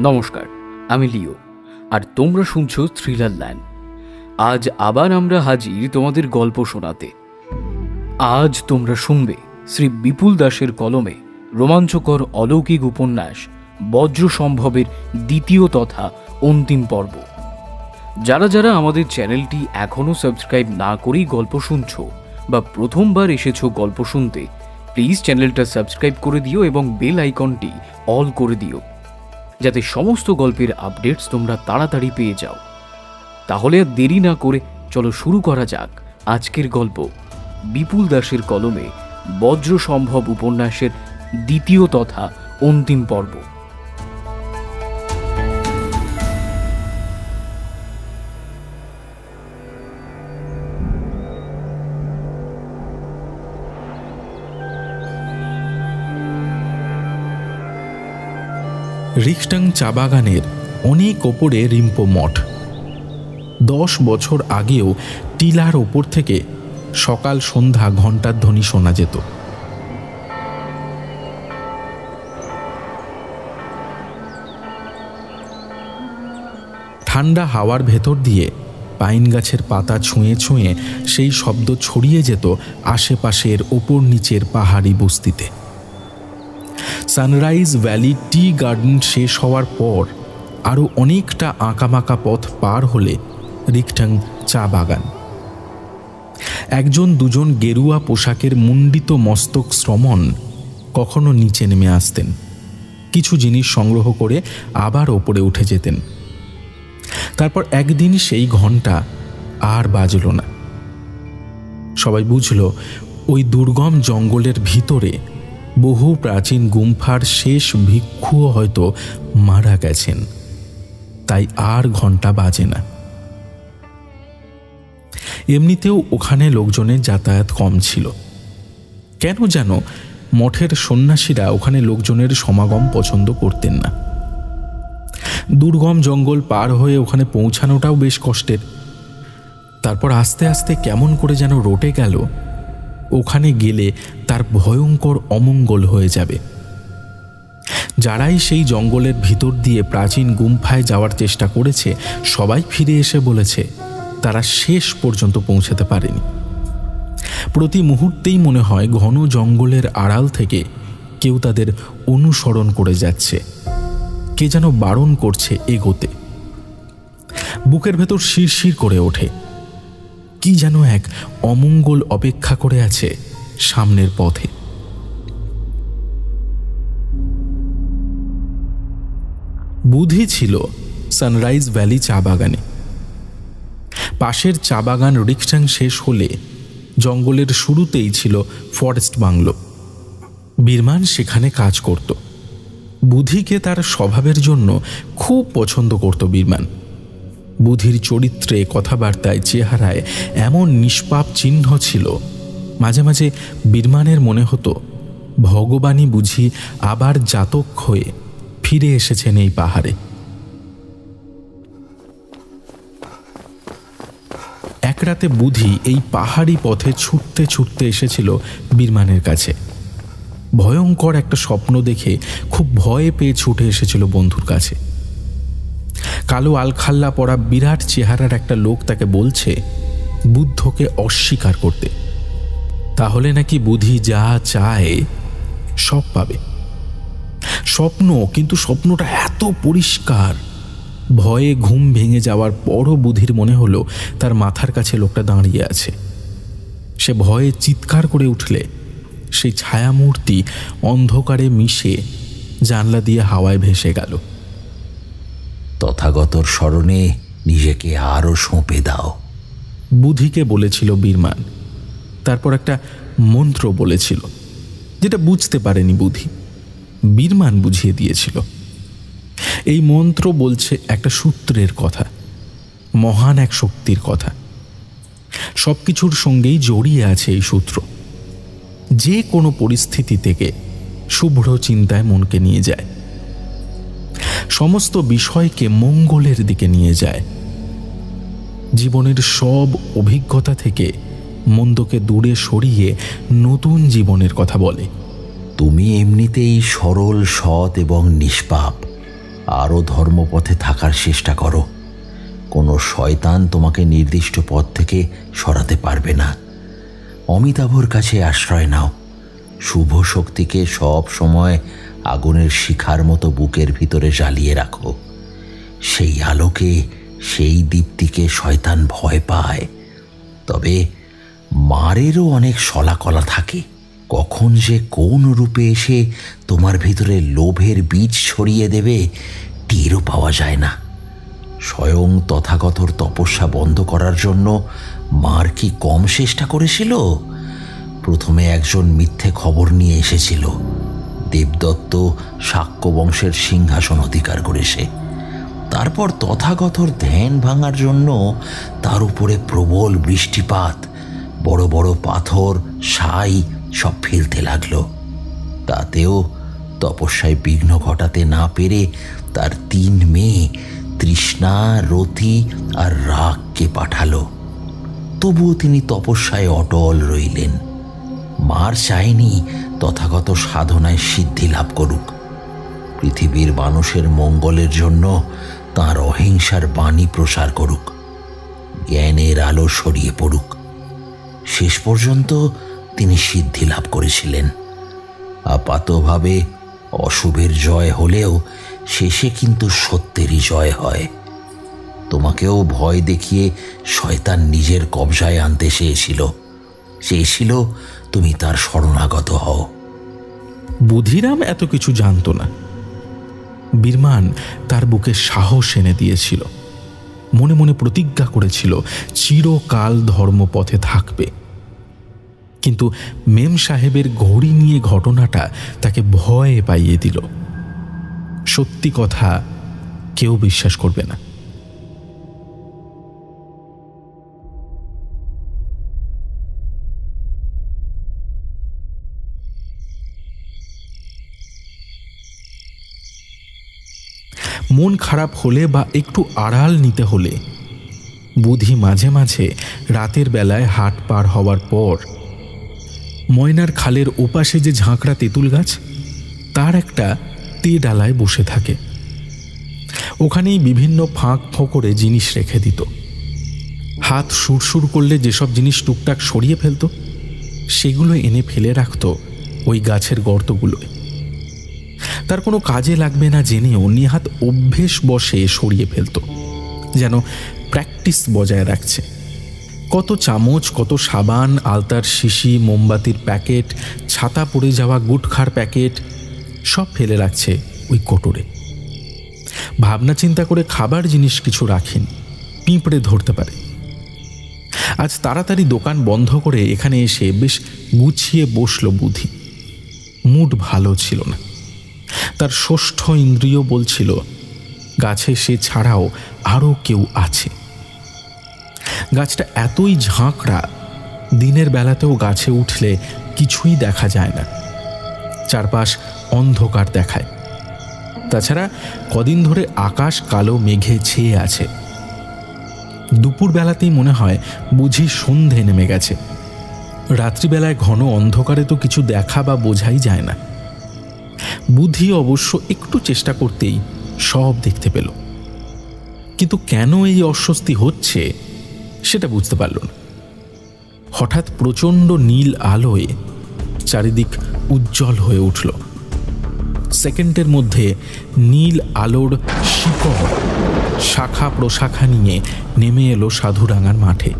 নমস্কার, আমি লিও আর তোমরা শুনছো থ্রিলার ল্যান্ড। আজ আবার আমরা হাজির তোমাদের গল্প শোনাতে। আজ তোমরা শুনবে শ্রী বিপুল দাসের কলমে রোমাঞ্চকর অলৌকিক উপন্যাস বজ্র সম্ভবের দ্বিতীয় তথা অন্তিম পর্ব। যারা যারা আমাদের চ্যানেলটি এখনও সাবস্ক্রাইব না করেই গল্প শুনছো বা প্রথমবার এসেছো গল্প শুনতে, প্লিজ চ্যানেলটা সাবস্ক্রাইব করে দিও এবং বেল আইকনটি অল করে দিও, যাতে সমস্ত গল্পের আপডেটস তোমরা তাড়াতাড়ি পেয়ে যাও। তাহলে আর দেরি না করে চলো শুরু করা যাক আজকের গল্প, বিপুল দাসের কলমে বজ্র সম্ভব উপন্যাসের দ্বিতীয় তথা অন্তিম পর্ব। রিকস্টাং চা বাগানের অনেক ওপরে রিম্পো মঠ। 10 বছর আগেও টিলার ওপর থেকে সকাল সন্ধ্যা ঘণ্টার ধ্বনি শোনা যেত। ঠান্ডা হাওয়ার ভেতর দিয়ে পাইন গাছের পাতা ছুঁয়ে ছুঁয়ে সেই শব্দ ছড়িয়ে যেত আশেপাশের ওপর নিচের পাহাড়ি বস্তিতে। সানরাইজ ভ্যালি টি গার্ডেন শেষ হওয়ার পর আরও অনেকটা আঁকাবাঁকা পথ পার হলে রিকস্টাং চা বাগান। একজন দুজন গেরুয়া পোশাকের মুন্ডিত মস্তক শ্রমণ কখনো নিচে নেমে আসতেন, কিছু জিনিস সংগ্রহ করে আবার ওপরে উঠে যেতেন। তারপর একদিন সেই ঘণ্টা আর বাজল না। সবাই বুঝল ওই দুর্গম জঙ্গলের ভিতরে বহু প্রাচীন গুম্ফার শেষ ভিক্ষুও হয়তো মারা গেছেন, তাই আর ঘণ্টা বাজে না। এমনিতেও ওখানে লোকজনের যাতায়াত কম ছিল। কেন যেন মঠের সন্ন্যাসীরা ওখানে লোকজনের সমাগম পছন্দ করতেন না। দুর্গম জঙ্গল পার হয়ে ওখানে পৌঁছানোটাও বেশ কষ্টের। তারপর আস্তে আস্তে কেমন করে যেন রটে গেল ওখানে গেলে তার ভয়ঙ্কর অমঙ্গল হয়ে যাবে। যারাই সেই জঙ্গলের ভিতর দিয়ে প্রাচীন গুম্ফায় যাওয়ার চেষ্টা করেছে সবাই ফিরে এসে বলেছে তারা শেষ পর্যন্ত পৌঁছাতে পারেনি। প্রতি মুহূর্তেই মনে হয় ঘন জঙ্গলের আড়াল থেকে কেউ তাদের অনুসরণ করে যাচ্ছে, কে যেন বারণ করছে এগোতে। বুকের ভেতর শিরশির করে ওঠে, কি যেন এক অমঙ্গল অপেক্ষা করে আছে সামনের পথে। বুধি ছিল সানরাইজ ভ্যালি চা বাগানে। পাশের চা বাগান রিকস্টাং শেষ হলে জঙ্গলের শুরুতেই ছিল ফরেস্ট বাংলো। বীরমান সেখানে কাজ করত। বুধিকে তার স্বভাবের জন্য খুব পছন্দ করত বীরমান। বুধির চরিত্রে, কথাবার্তায়, চেহারায় এমন নিষ্পাপ চিহ্ন ছিল, মাঝে মাঝে বীরমানের মনে হতো ভগবানই বুঝি আবার জাতক হয়ে ফিরে এসেছেন এই পাহাড়ে। এক রাতে বুধি এই পাহাড়ি পথে ছুটতে ছুটতে এসেছিল বীরমানের কাছে। ভয়ঙ্কর একটা স্বপ্ন দেখে খুব ভয়ে পেয়ে ছুটে এসেছিল বন্ধুর কাছে। কালো আলখাল্লা পরা বিরাট চেহারার একটা লোক তাকে বলছে বুদ্ধকে অস্বীকার করতে, তাহলে নাকি বুধি যা চায় সব পাবে। স্বপ্ন, কিন্তু স্বপ্নটা এত পরিষ্কার, ভয়ে ঘুম ভেঙে যাওয়ার পরও বুধির মনে হলো তার মাথার কাছে লোকটা দাঁড়িয়ে আছে। সে ভয়ে চিৎকার করে উঠলে সেই ছায়ামূর্তি অন্ধকারে মিশে জানলা দিয়ে হাওয়ায় ভেসে গেল। তথাগতর স্মরণে নিজেকে আরো সঁপে দাও, বুধিকে বলেছিল বীরমান। তারপর একটা মন্ত্র বলেছিল, যেটা বুঝতে পারেনি বুধি। বীরমান বুঝিয়ে দিয়েছিল। এই মন্ত্র বলছে একটা সূত্রের কথা, মহান এক শক্তির কথা। সবকিছুর সঙ্গেই জড়িয়ে আছে এই সূত্র। যে কোনো পরিস্থিতি থেকে শুভ্র চিন্তায় মনকে নিয়ে যায়, সমস্ত বিষয়কে মঙ্গলের দিকে নিয়ে যায়। জীবনের সব অভিজ্ঞতা থেকে মন্দকে দূরে সরিয়ে নতুন জীবনের কথা বলে। তুমি এমনিতেই সরল, সৎ এবং নিষ্পাপ, আরও ধর্মপথে থাকার চেষ্টা করো। কোনো শয়তান তোমাকে নির্দিষ্ট পথ থেকে সরাতে পারবে না। অমিতাভর কাছে আশ্রয় নাও। শুভ শক্তিকে সব সময় আগুনের শিখার মতো বুকের ভিতরে জ্বালিয়ে রাখো। সেই আলোকে, সেই দীপ্তিকে শয়তান ভয় পায়। তবে মারেরও অনেক শলাকলা থাকে। কখন যে কোন রূপে এসে তোমার ভিতরে লোভের বীজ ছড়িয়ে দেবে টেরও পাওয়া যায় না। স্বয়ং তথাগতর তপস্যা বন্ধ করার জন্য মার কি কম চেষ্টা করেছিল? প্রথমে একজন মিথ্যে খবর নিয়ে এসেছিল। দেবদত্ত শাক্য বংশের সিংহাসন অধিকার করেছে। তারপর তথাগতর ধ্যান ভাঙার জন্য তার উপরে প্রবল বৃষ্টিপাত, বড় বড় পাথর, ছাই সব ফেলতে লাগলো। তাতেও তপস্যায় বিঘ্ন ঘটাতে না পেরে তার 3 মেয়ে তৃষ্ণা, রতি আর রাগকে পাঠালো। তবুও তিনি তপস্যায় অটল রইলেন। মার চায়নি তথাগত সাধনায় সিদ্ধি লাভ করুক। পৃথিবীর মানুষের মঙ্গলের জন্য তাঁর অহিংসার বাণী প্রসার করুক, জ্ঞানের আলো ছড়িয়ে পড়ুক। শেষ পর্যন্ত তিনি সিদ্ধি লাভ করেছিলেন। আপাতভাবে অশুভের জয় হলেও শেষে কিন্তু সত্যেরই জয় হয়। তোমাকেও ভয় দেখিয়ে শয়তান নিজের কবজায় আনতে চেয়েছিল তুমি তার শরণাগত হও। বুধিরাম এত কিছু জানত না। বীরমান তার বুকে সাহস এনে দিয়েছিল। মনে মনে প্রতিজ্ঞা করেছিল চিরকাল ধর্মপথে থাকবে। কিন্তু মেম সাহেবের ঘড়ি নিয়ে ঘটনাটা তাকে ভয়ে পাইয়ে দিল। সত্যি কথা কেউ বিশ্বাস করবে না। মন খারাপ হলে বা একটু আড়াল নিতে হলে বুধি মাঝে মাঝে রাতের বেলায় হাট পার হওয়ার পর ময়নার খালের ওপাশে যে ঝাঁকড়া তেঁতুল গাছ, তার একটা ডালায় বসে থাকে। ওখানেই বিভিন্ন ফাঁক ফোকরে জিনিস রেখে দিত। হাত সুরসুর করলে যেসব জিনিস টুকটাক সরিয়ে ফেলত, সেগুলো এনে ফেলে রাখত ওই গাছের গর্তগুলোয়। তার কোনো কাজে লাগবে না জেনেও নিহাত অভ্যেস বশে সরিয়ে ফেলত, যেন প্র্যাকটিস বজায় রাখছে। কত চামচ, কত সাবান, আলতার শিশি, মোমবাতির প্যাকেট, ছাতা পড়ে যাওয়া গুটখার প্যাকেট সব ফেলে রাখছে ওই কোটরে। ভাবনা চিন্তা করে খাবার জিনিস কিছু রাখেন, পিঁপড়ে ধরতে পারে। আজ তাড়াতাড়ি দোকান বন্ধ করে এখানে এসে বেশ গুছিয়ে বসল বুধি। মুড ভালো ছিল না। তার ষষ্ঠ ইন্দ্রিয় বলছিল গাছে সে ছাড়াও আরও কেউ আছে। গাছটা এতই ঝাঁকড়া, দিনের বেলাতেও গাছে উঠলে কিছুই দেখা যায় না, চারপাশ অন্ধকার দেখায়। তাছাড়া কদিন ধরে আকাশ কালো মেঘে ছেয়ে আছে। দুপুর বেলাতেই মনে হয় বুঝি সন্ধে নেমে গেছে। রাত্রিবেলায় ঘন অন্ধকারে তো কিছু দেখা বা বোঝাই যায় না। বুদ্ধি অবশ্য একটু চেষ্টা করতেই সব দেখতে পেল, কিন্তু কেন এই অস্বস্তি হচ্ছে সেটা বুঝতে পারল না। হঠাৎ প্রচণ্ড নীল আলোয় চারিদিক উজ্জ্বল হয়ে উঠল। সেকেন্ডের মধ্যে নীল আলোর শিকড় শাখা প্রশাখা নিয়ে নেমে এলো সাধুরাঙার মাঠে।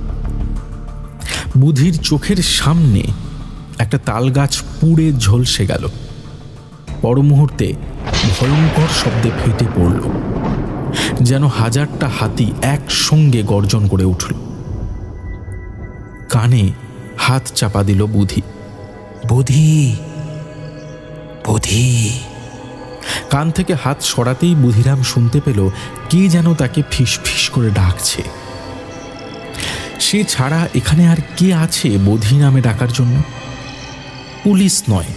বুধির চোখের সামনে একটা তাল গাছ পুড়ে ঝলসে গেল। পর মুহূর্তে ভয়ঙ্কর শব্দে ফেটে পড়ল, যেন হাজারটা হাতি একসঙ্গে গর্জন করে উঠল। কানে হাত চাপা দিল বুধি। বুধি, বুধি। কান থেকে হাত সরাতেই বুধিরাম শুনতে পেল কে যেন তাকে ফিস ফিস করে ডাকছে। সে ছাড়া এখানে আর কে আছে বোধি নামে ডাকার জন্য? পুলিশ নয়,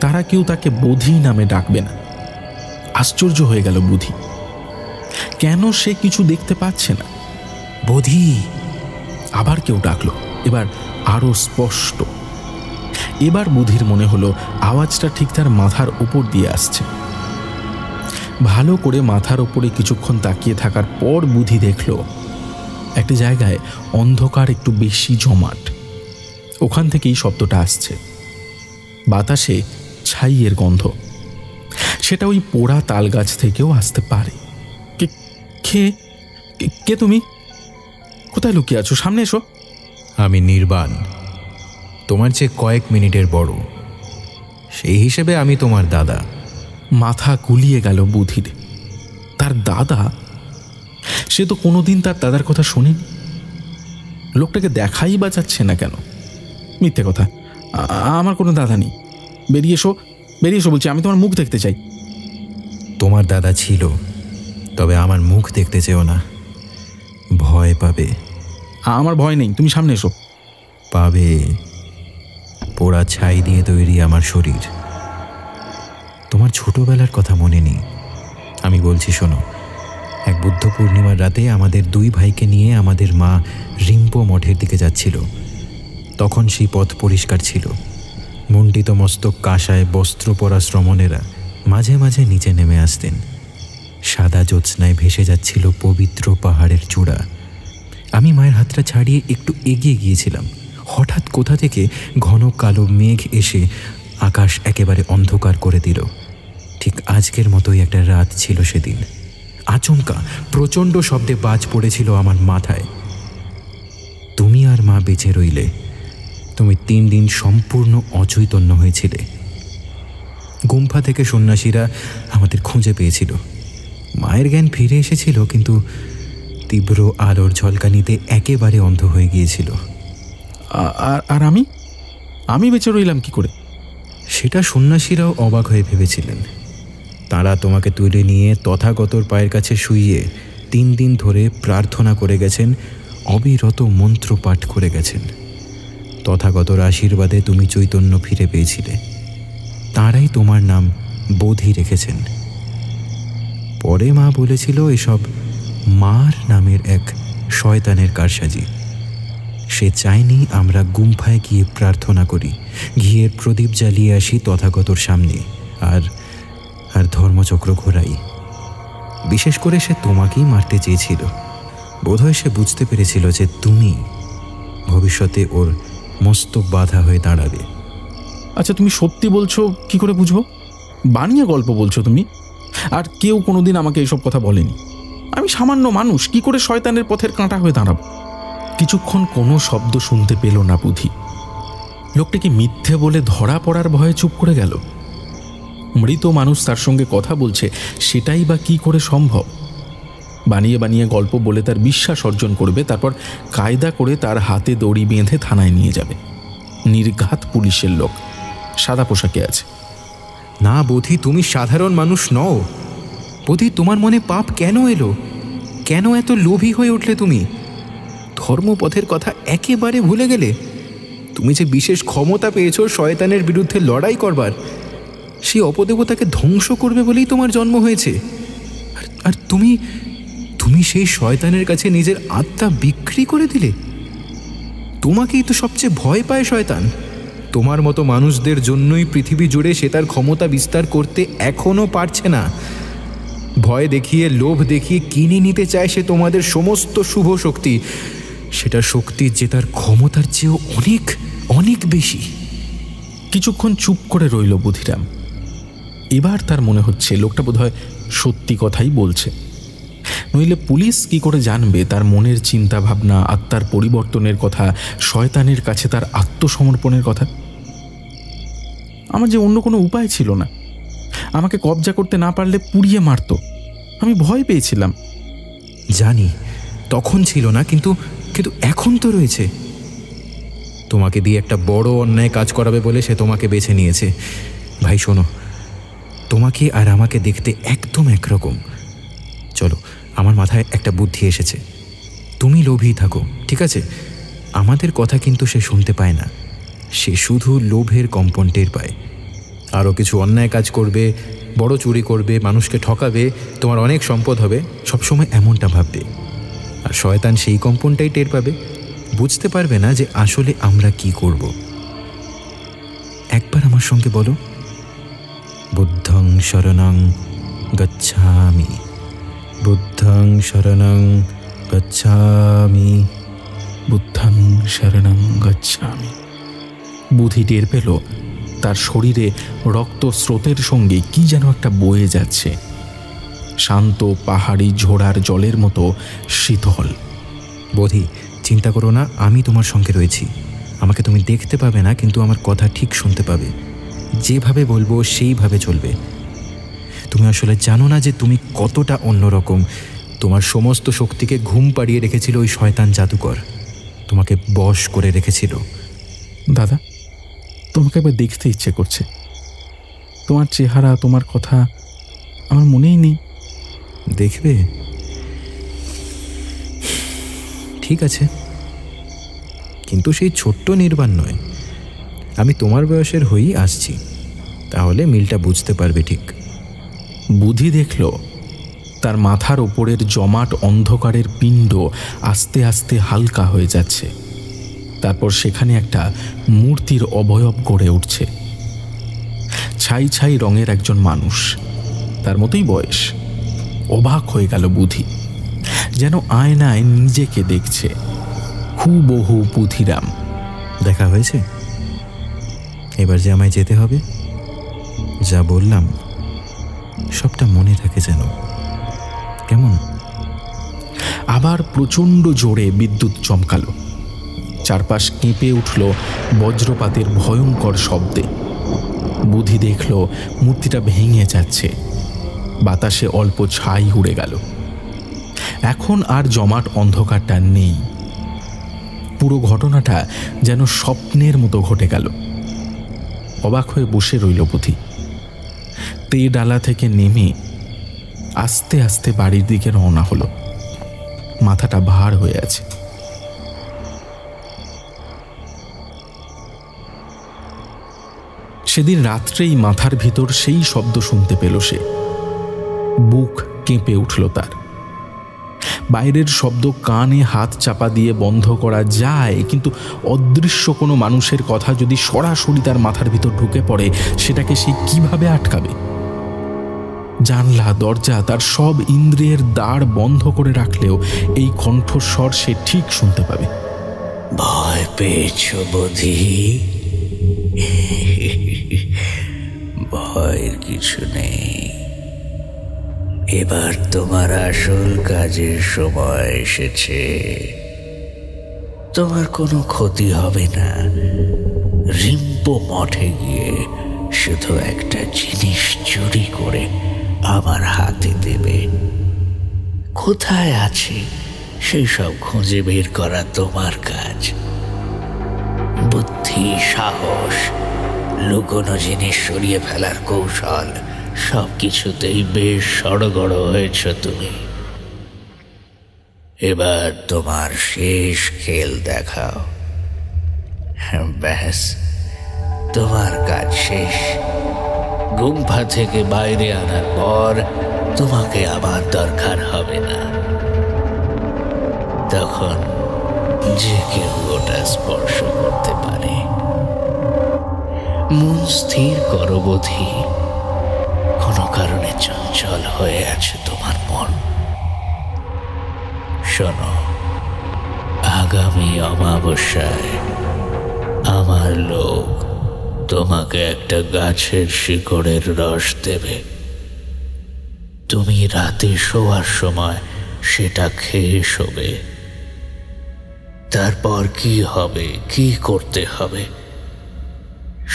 তারা কেউ তাকে বোধি নামে ডাকবে না। আশ্চর্য হয়ে গেল বুধি। কেন সে কিছু দেখতে পাচ্ছে না? বোধি। আবার কেউ ডাকলো, এবার আরো স্পষ্ট। এবার বুধির মনে হলো আওয়াজটা ঠিক তার মাথার উপর দিয়ে আসছে। ভালো করে মাথার ওপরে কিছুক্ষণ তাকিয়ে থাকার পর বুধি দেখল একটা জায়গায় অন্ধকার একটু বেশি জমাট। ওখান থেকেই শব্দটা আসছে। বাতাসে ছাইয়ের গন্ধ। সেটা ওই পোড়া তাল গাছ থেকেও আসতে পারে। কে কে তুমি? কোথায় লুকিয়ে আছো? সামনে এসো। আমি নির্বাণ, তোমার চেয়ে কয়েক মিনিটের বড়। সেই হিসেবে আমি তোমার দাদা। মাথা গুলিয়ে গেল বুধির। তার দাদা? সে তো কোনোদিন তার দাদার কথা শোনেনি। লোকটাকে দেখাই বা যাচ্ছে না কেন? মিথ্যে কথা, আমার কোনো দাদা নেই। বেরিয়ে এসো, বেরিয়ে এসো বলছি, আমি তোমার মুখ দেখতে চাই। তোমার দাদা ছিল, তবে আমার মুখ দেখতে চেও না, ভয় পাবে। আমার ভয় নেই, তুমি সামনে এসো। পাবে। পোড়া ছাই দিয়ে তৈরি আমার শরীর। তোমার ছোটবেলার কথা মনে নেই? আমি বলছি শোনো। এক বুদ্ধ পূর্ণিমার রাতে আমাদের দুই ভাইকে নিয়ে আমাদের মা রিম্পো মঠের দিকে যাচ্ছিল। তখন সেই পথ পরিষ্কার ছিল। মুন্ডিত মস্তক কাঁসায় বস্ত্র পরা শ্রমণেরা মাঝে মাঝে নিচে নেমে আসতেন। সাদা জ্যোৎস্নায় ভেসে যাচ্ছিল পবিত্র পাহাড়ের চূড়া। আমি মায়ের হাতটা ছাড়িয়ে একটু এগিয়ে গিয়েছিলাম। হঠাৎ কোথা থেকে ঘন কালো মেঘ এসে আকাশ একেবারে অন্ধকার করে দিল। ঠিক আজকের মতোই একটা রাত ছিল সেদিন। আচমকা প্রচণ্ড শব্দে বাজ পড়েছিল আমার মাথায়। তুমি আর মা বেঁচে রইলে। তুমি 3 দিন সম্পূর্ণ অচৈতন্য হয়েছিলে। গুম্ফা থেকে সন্ন্যাসীরা আমাদের খুঁজে পেয়েছিল। মায়ের জ্ঞান ফিরে এসেছিল, কিন্তু তীব্র আলোর ঝলকানিতে একেবারে অন্ধ হয়ে গিয়েছিল। আর আমি আমি বেঁচে রইলাম কি করে? সেটা সন্ন্যাসীরাও অবাক হয়ে ভেবেছিলেন। তারা তোমাকে তুলে নিয়ে তথাগতর পায়ের কাছে শুইয়ে 3 দিন ধরে প্রার্থনা করে গেছেন, অবিরত মন্ত্র পাঠ করে গেছেন। তথাগতর আশীর্বাদে তুমি চৈতন্য ফিরে পেয়েছিলে। তাঁরাই তোমার নাম বোধি রেখেছেন। পরে মা বলেছিল এসব মার নামের এক শয়তানের কারসাজি। সে চায়নি আমরা গুম্ফায় গিয়ে প্রার্থনা করি, ঘিয়ের প্রদীপ জ্বালিয়ে আসি তথাগতর সামনে, আর আর ধর্মচক্র ঘোরাই। বিশেষ করে সে তোমাকেই মারতে চেয়েছিল। বোধহয় সে বুঝতে পেরেছিল যে তুমি ভবিষ্যতে ওর মস্ত বাধা হয়ে দাঁড়াবে। আচ্ছা, তুমি সত্যি বলছো কি করে বুঝবো? বানিয়ে গল্প বলছো তুমি? আর কেউ কোনোদিন আমাকে এইসব কথা বলেনি। আমি সামান্য মানুষ, কি করে শয়তানের পথের কাঁটা হয়ে দাঁড়াবো? কিছুক্ষণ কোনো শব্দ শুনতে পেল না বুধি। লোকটা কি মিথ্যে বলে ধরা পড়ার ভয়ে চুপ করে গেল? মৃত মানুষ তার সঙ্গে কথা বলছে, সেটাই বা কি করে সম্ভব? বানিয়ে বানিয়ে গল্প বলে তার বিশ্বাস অর্জন করবে, তারপর কায়দা করে তার হাতে দড়ি বেঁধে থানায় নিয়ে যাবে। নির্ঘাত পুলিশের লোক, সাদা পোশাকে আছে। না বোধি, তুমি সাধারণ মানুষ নও। বোধি, তোমার মনে পাপ কেন এলো? কেন এত লোভী হয়ে উঠলে তুমি? ধর্মপথের কথা একেবারে ভুলে গেলে? তুমি যে বিশেষ ক্ষমতা পেয়েছো শয়তানের বিরুদ্ধে লড়াই করবার, সেই অপদেবতাকে ধ্বংস করবে বলেই তোমার জন্ম হয়েছে। আর তুমি তুমি সেই শয়তানের কাছে নিজের আত্মা বিক্রি করে দিলে। তোমাকেই তো সবচেয়ে ভয় পায় শয়তান। তোমার মতো মানুষদের জন্যই পৃথিবী জুড়ে সে তার ক্ষমতা বিস্তার করতে এখনো পারছে না। ভয় দেখিয়ে, লোভ দেখিয়ে কিনে নিতে চায় সে তোমাদের সমস্ত শুভ শক্তি। সেটা শক্তি যে তার ক্ষমতার চেয়েও অনেক অনেক বেশি। কিছুক্ষণ চুপ করে রইল বুধিরাম। এবার তার মনে হচ্ছে লোকটা বোধহয় সত্যি কথাই বলছে। নইলে পুলিশ কি করে জানবে তার মনের চিন্তা ভাবনা, আত্মার পরিবর্তনের কথা, শয়তানের কাছে তার আত্মসমর্পণের কথা? আমার যে অন্য কোনো উপায় ছিল না। আমাকে কবজা করতে না পারলে পুড়িয়ে মারত। আমি ভয় পেয়েছিলাম। জানি তখন ছিল না, কিন্তু কিন্তু এখন তো রয়েছে। তোমাকে দিয়ে একটা বড় অন্যায় কাজ করাবে বলে সে তোমাকে বেছে নিয়েছে। ভাই শোনো, তোমাকে আর আমাকে দেখতে একদম একরকম। চলো, আমার মাথায় একটা বুদ্ধি এসেছে। তুমি লোভী থাকো, ঠিক আছে? আমাদের কথা কিন্তু সে শুনতে পায় না। সে শুধু লোভের কম্পন টের পায়। আরও কিছু অন্যায় কাজ করবে, বড় চুরি করবে, মানুষকে ঠকাবে, তোমার অনেক সম্পদ হবে, সবসময় এমনটা ভাববে। আর শয়তান সেই কম্পনটাই টের পাবে, বুঝতে পারবে না যে আসলে আমরা কি করব। একবার আমার সঙ্গে বলো, বুদ্ধং শরণং গচ্ছামি, বুদ্ধং শরণং গচ্ছামি, বুদ্ধং শরণং গচ্ছামি। বুধি টের পেল তার শরীরে রক্ত স্রোতের সঙ্গে কি যেন একটা বয়ে যাচ্ছে, শান্ত পাহাড়ি ঝোড়ার জলের মতো শীতল। বোধি, চিন্তা করো না, আমি তোমার সঙ্গে রয়েছি। আমাকে তুমি দেখতে পাবে না, কিন্তু আমার কথা ঠিক শুনতে পাবে। যেভাবে বলবো সেইভাবে চলবে। তুমি আসলে জানো না যে তুমি কতটা অন্যরকম। তোমার সমস্ত শক্তিকে ঘুম পাড়িয়ে রেখেছিল ওই শয়তান জাদুকর, তোমাকে বশ করে রেখেছিল। দাদা, তোমাকে একবার দেখতে ইচ্ছে করছে। তোমার চেহারা, তোমার কথা আমার মনেই নেই। দেখবে? ঠিক আছে, কিন্তু সেই ছোট্ট নির্বাণ নয়। আমি তোমার বয়সের হয়েই আসছি, তাহলে মিলটা বুঝতে পারবে ঠিক। বুধি দেখল তার মাথার ওপরের জমাট অন্ধকারের পিণ্ড আস্তে আস্তে হালকা হয়ে যাচ্ছে। তারপর সেখানে একটা মূর্তির অবয়ব গড়ে উঠছে। ছাই ছাই রঙের একজন মানুষ, তার মতোই বয়স। অবাক হয়ে গেল বুধি, যেন আয়নায় নিজেকে দেখছে। হুবহু বুধিরাম। দেখা হয়েছে? এবার যে আমায় যেতে হবে, যা বললাম সবটা মনে থাকে যেন, কেমন? আবার প্রচণ্ড জোরে বিদ্যুৎ চমকালো। চারপাশ কেঁপে উঠল বজ্রপাতের ভয়ঙ্কর শব্দে। বুধি দেখল মূর্তিটা ভেঙে যাচ্ছে। বাতাসে অল্প ছাই উড়ে গেল। এখন আর জমাট অন্ধকারটা নেই। পুরো ঘটনাটা যেন স্বপ্নের মতো ঘটে গেল। অবাক হয়ে বসে রইল বুধি। তে ডালা থেকে নেমে আস্তে আস্তে বাড়ির দিকে রওনা হলো। মাথাটা ভার হয়ে আছে। সেদিন রাত্রেই মাথার ভিতর সেই শব্দ শুনতে পেল সে। বুক কেঁপে উঠল তার। বাইরের শব্দ কানে হাত চাপা দিয়ে বন্ধ করা যায়, কিন্তু অদৃশ্য কোনো মানুষের কথা যদি সরাসরি তার মাথার ভিতর ঢুকে পড়ে, সেটাকে সে কিভাবে আটকাবে? জানলা, দরজা, তার সব ইন্দ্রিয়ের দ্বার বন্ধ করে রাখলেও এই কণ্ঠস্বর সে ঠিক শুনতে পাবে। ভয় পেয়েছ বুধি? ভয়ের কিছু নেই। এবার তোমার আসল কাজের সময় এসেছে। তোমার কোনো ক্ষতি হবে না। রিম্পো মঠে গিয়ে শুধু একটা জিনিস চুরি করে আমার হাতে দেবে। কোথায় আছে সেই সব খুঁজে বের করা তোমার কাজ। বুদ্ধি, সাহস, লুকোনো জিনিস সরিয়ে ফেলার কৌশল, সবকিছুতেই বেশ সড়গড় হয়েছ তুমি। এবার তোমার শেষ খেল দেখাও। ব্যাস, তোমার কাজ শেষ। গুম্ফা থেকে বাইরে আনার পর তোমাকে আবার দরকার হবে না। তখন যে কেউ ওটা স্পর্শ করতে পারে। মন স্থির করো বুধি। কোনো কারণে চঞ্চল হয়ে আছে তোমার মন। শোনো, আগামী অমাবস্যায় আমার লোক তোমাকে একটা গাছের শিকড়ের রস দেবে। তুমি রাতে শোয়ার সময় সেটা খেয়ে শোবে। তারপর কি হবে, কি করতে হবে,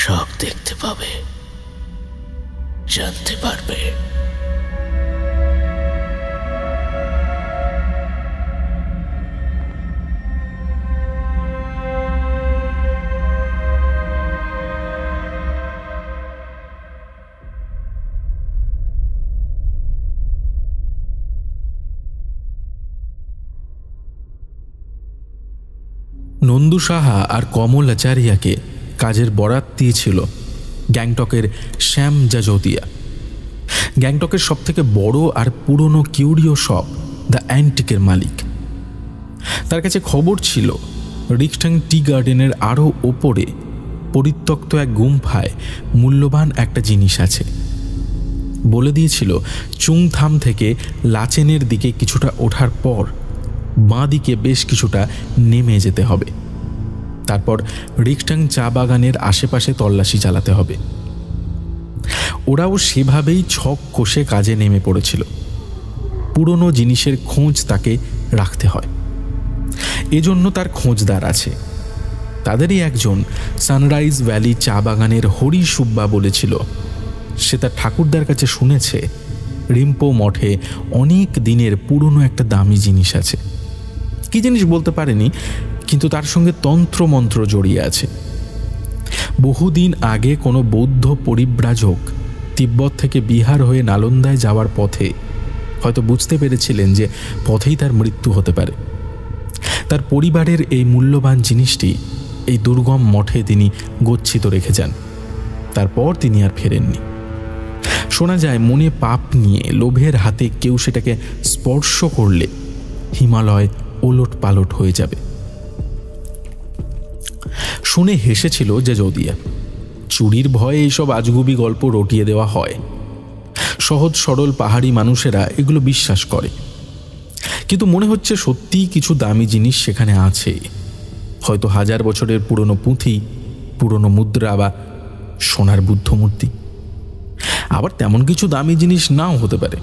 সব দেখতে পাবে, জানতে পারবে। নন্দু সাহা আর কমল আচারিয়াকে কাজের বরাত দিয়েছিল গ্যাংটকের শ্যাম জাজোতিয়া। গ্যাংটকের সবথেকে বড় আর পুরনো কিউরিও শপ দ্য অ্যান্টিকের মালিক। তার কাছে খবর ছিল রিকস্টাং টি গার্ডেনের আরও ওপরে পরিত্যক্ত এক গুম্ফায় মূল্যবান একটা জিনিস আছে। বলে দিয়েছিল চুংথাম থেকে লাচেনের দিকে কিছুটা ওঠার পর বাঁ দিকে বেশ কিছুটা নেমে যেতে হবে। তারপর রিকটাং চা বাগানের আশেপাশে তল্লাশি চালাতে হবে। ওরাও সেভাবেই ছক কষে কাজে নেমে পড়েছিল। পুরনো জিনিসের খোঁজ তাকে রাখতে হয়, এজন্য তার খোঁজদার আছে। তাদেরই একজন সানরাইজ ভ্যালি চা বাগানের হরি সুব্বা বলেছিল সে তার ঠাকুরদার কাছে শুনেছে রিম্পো মঠে অনেক দিনের পুরনো একটা দামি জিনিস আছে। কি জিনিস বলতে পারেনি, কিন্তু তার সঙ্গে তন্ত্রমন্ত্র জড়িয়ে আছে। বহুদিন আগে কোনো বৌদ্ধ পরিব্রাজক তিব্বত থেকে বিহার হয়ে নালন্দায় যাওয়ার পথে হয়তো বুঝতে পেরেছিলেন যে পথেই তার মৃত্যু হতে পারে। তার পরিবারের এই মূল্যবান জিনিসটি এই দুর্গম মঠে তিনি গচ্ছিত রেখে যান। তারপর তিনি আর ফেরেননি। শোনা যায় মনে পাপ নিয়ে লোভের হাতে কেউ সেটাকে স্পর্শ করলে হিমালয় ওলট পালট হয়ে যাবে। শুনে হেসেছিল যে যদিয়া চুরির ভয়ে এইসব আজগুবি গল্প রটিয়ে দেওয়া হয়। সহজ সরল পাহাড়ি মানুষেরা এগুলো বিশ্বাস করে, কিন্তু মনে হচ্ছে সত্যিই কিছু দামি জিনিস সেখানে আছে। হয়তো 1000 বছরের পুরনো পুঁথি, পুরনো মুদ্রা বা সোনার বুদ্ধমূর্তি। আবার তেমন কিছু দামি জিনিস নাও হতে পারে,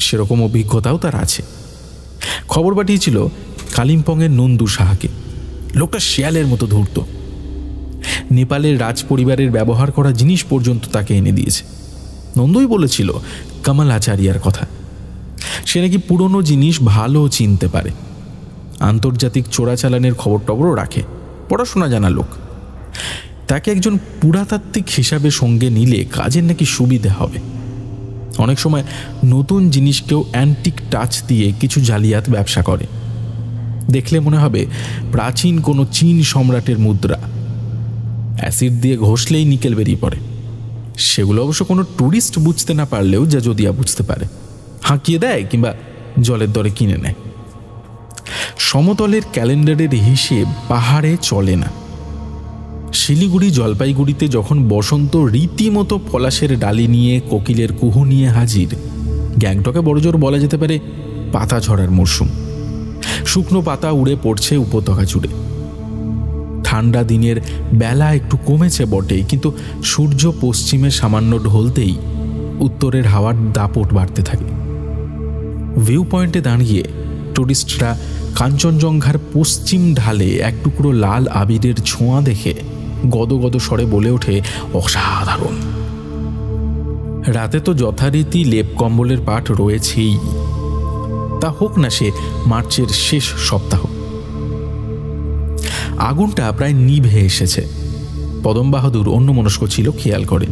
সেরকম অভিজ্ঞতাও তার আছে। খবর পাঠিয়েছিল কালিম্পংয়ের নন্দু সাহাকে। লোকটা শিয়ালের মতো ধূর্ত। নেপালের রাজ পরিবারের ব্যবহার করা জিনিস পর্যন্ত তাকে এনে দিয়েছে। নন্দুই বলেছিল কমল আচারিয়ার কথা। সে নাকি পুরনো জিনিস ভালো চিনতে পারে, আন্তর্জাতিক চোরাচালানের খবর টবরও রাখে, পড়াশোনা জানা লোক। তাকে একজন পুরাতাত্ত্বিক হিসাবে সঙ্গে নিলে কাজের নাকি সুবিধে হবে। অনেক সময় নতুন জিনিসকেও অ্যান্টিক টাচ দিয়ে কিছু জালিয়াত ব্যবসা করে। দেখলে মনে হবে প্রাচীন কোনো চীন সম্রাটের মুদ্রা। অ্যাসিড দিয়ে ঘষলেই নিকেল বেরিয়ে পড়ে। সেগুলো অবশ্য কোনো ট্যুরিস্ট বুঝতে না পারলেও যা যদিয়া বুঝতে পারে, হাঁকিয়ে দেয় কিংবা জলের দরে কিনে নেয়। সমতলের ক্যালেন্ডারের হিসেব পাহাড়ে চলে না। শিলিগুড়ি জলপাইগুড়িতে যখন বসন্ত রীতিমতো পলাশের ডালি নিয়ে কোকিলের কুহু নিয়ে হাজির, গ্যাংটকে বড়জোর বলা যেতে পারে পাতা ঝরার মরশুম। শুকনো পাতা উড়ে পড়ছে উপত্যকা জুড়ে। ঠান্ডা দিনের বেলা একটু কমেছে বটে, কিন্তু সূর্য পশ্চিমে সামান্য ঢলতেই উত্তরের হাওয়ার দাপট বাড়তে থাকে। ভিউ পয়েন্টে দাঁড়িয়ে টুরিস্টরা কাঞ্চনজঙ্ঘার পশ্চিম ঢালে এক টুকরো লাল আবিরের ছোঁয়া দেখে গদগদ স্বরে বলে ওঠে, অসাধারণ। রাতে তো যথারীতি লেপ কম্বলের পাট রয়েছেই, তা হোক না সে মার্চের শেষ সপ্তাহ। আগুনটা প্রায় নিভে এসেছে। পদম বাহাদুর অন্যমনস্ক ছিল, খেয়াল করেন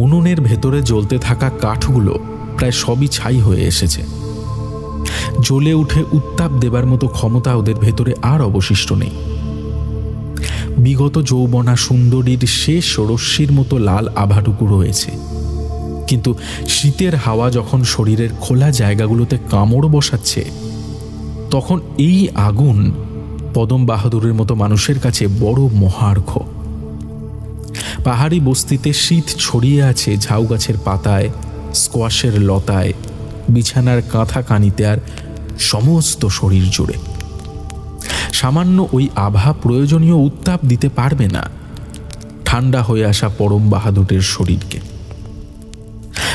উনুনের ভেতরে জ্বলতে থাকা কাঠগুলো প্রায় সবই ছাই হয়ে এসেছে। জ্বলে উঠে উত্তাপ দেবার মতো ক্ষমতা ওদের ভেতরে আর অবশিষ্ট নেই। বিগত যৌবনা সুন্দরীর শেষ রশ্মির মতো লাল আভাটুকু রয়েছে, কিন্তু শীতের হাওয়া যখন শরীরের খোলা জায়গাগুলোতে কামড় বসাচ্ছে, তখন এই আগুন পদম বাহাদুরের মতো মানুষের কাছে বড় মহার্ঘ। পাহাড়ি বস্তিতে শীত ছড়িয়ে আছে ঝাউ গাছের পাতায়, স্কোয়াশের লতায়, বিছানার কাঁথা কানিতে আর সমস্ত শরীর জুড়ে। সামান্য ওই আভা প্রয়োজনীয় উত্তাপ দিতে পারবে না ঠান্ডা হয়ে আসা পরম বাহাদুরের শরীরকে।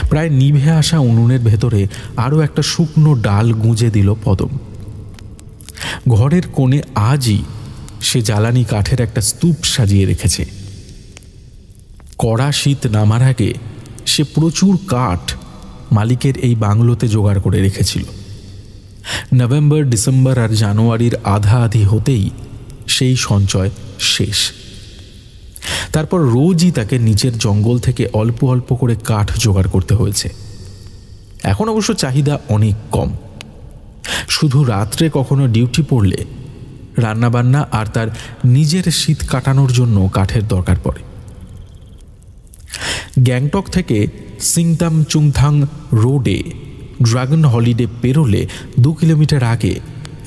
প্রায় নিভে আসা উনুনের ভেতরে আরও একটা শুকনো ডাল গুঁজে দিল পদম। ঘরের কোণে আজই সে জ্বালানি কাঠের একটা স্তূপ সাজিয়ে রেখেছে। কড়া শীত নামার আগে সে প্রচুর কাঠ মালিকের এই বাংলোতে জোগাড় করে রেখেছিল। নভেম্বর, ডিসেম্বর আর জানুয়ারির আধা আধি হতেই সেই সঞ্চয় শেষ। তারপর রোজই তাকে নিচের জঙ্গল থেকে অল্প অল্প করে কাঠ জোগাড় করতে হয়েছে। এখন অবশ্য চাহিদা অনেক কম। শুধু রাত্রে কখনো ডিউটি পড়লে রান্নাবান্না আর তার নিজের শীত কাটানোর জন্য কাঠের দরকার পড়ে। গ্যাংটক থেকে সিংতাম চুংথাং রোডে ড্রাগন হলিডে পেরোলে 2 কিলোমিটার আগে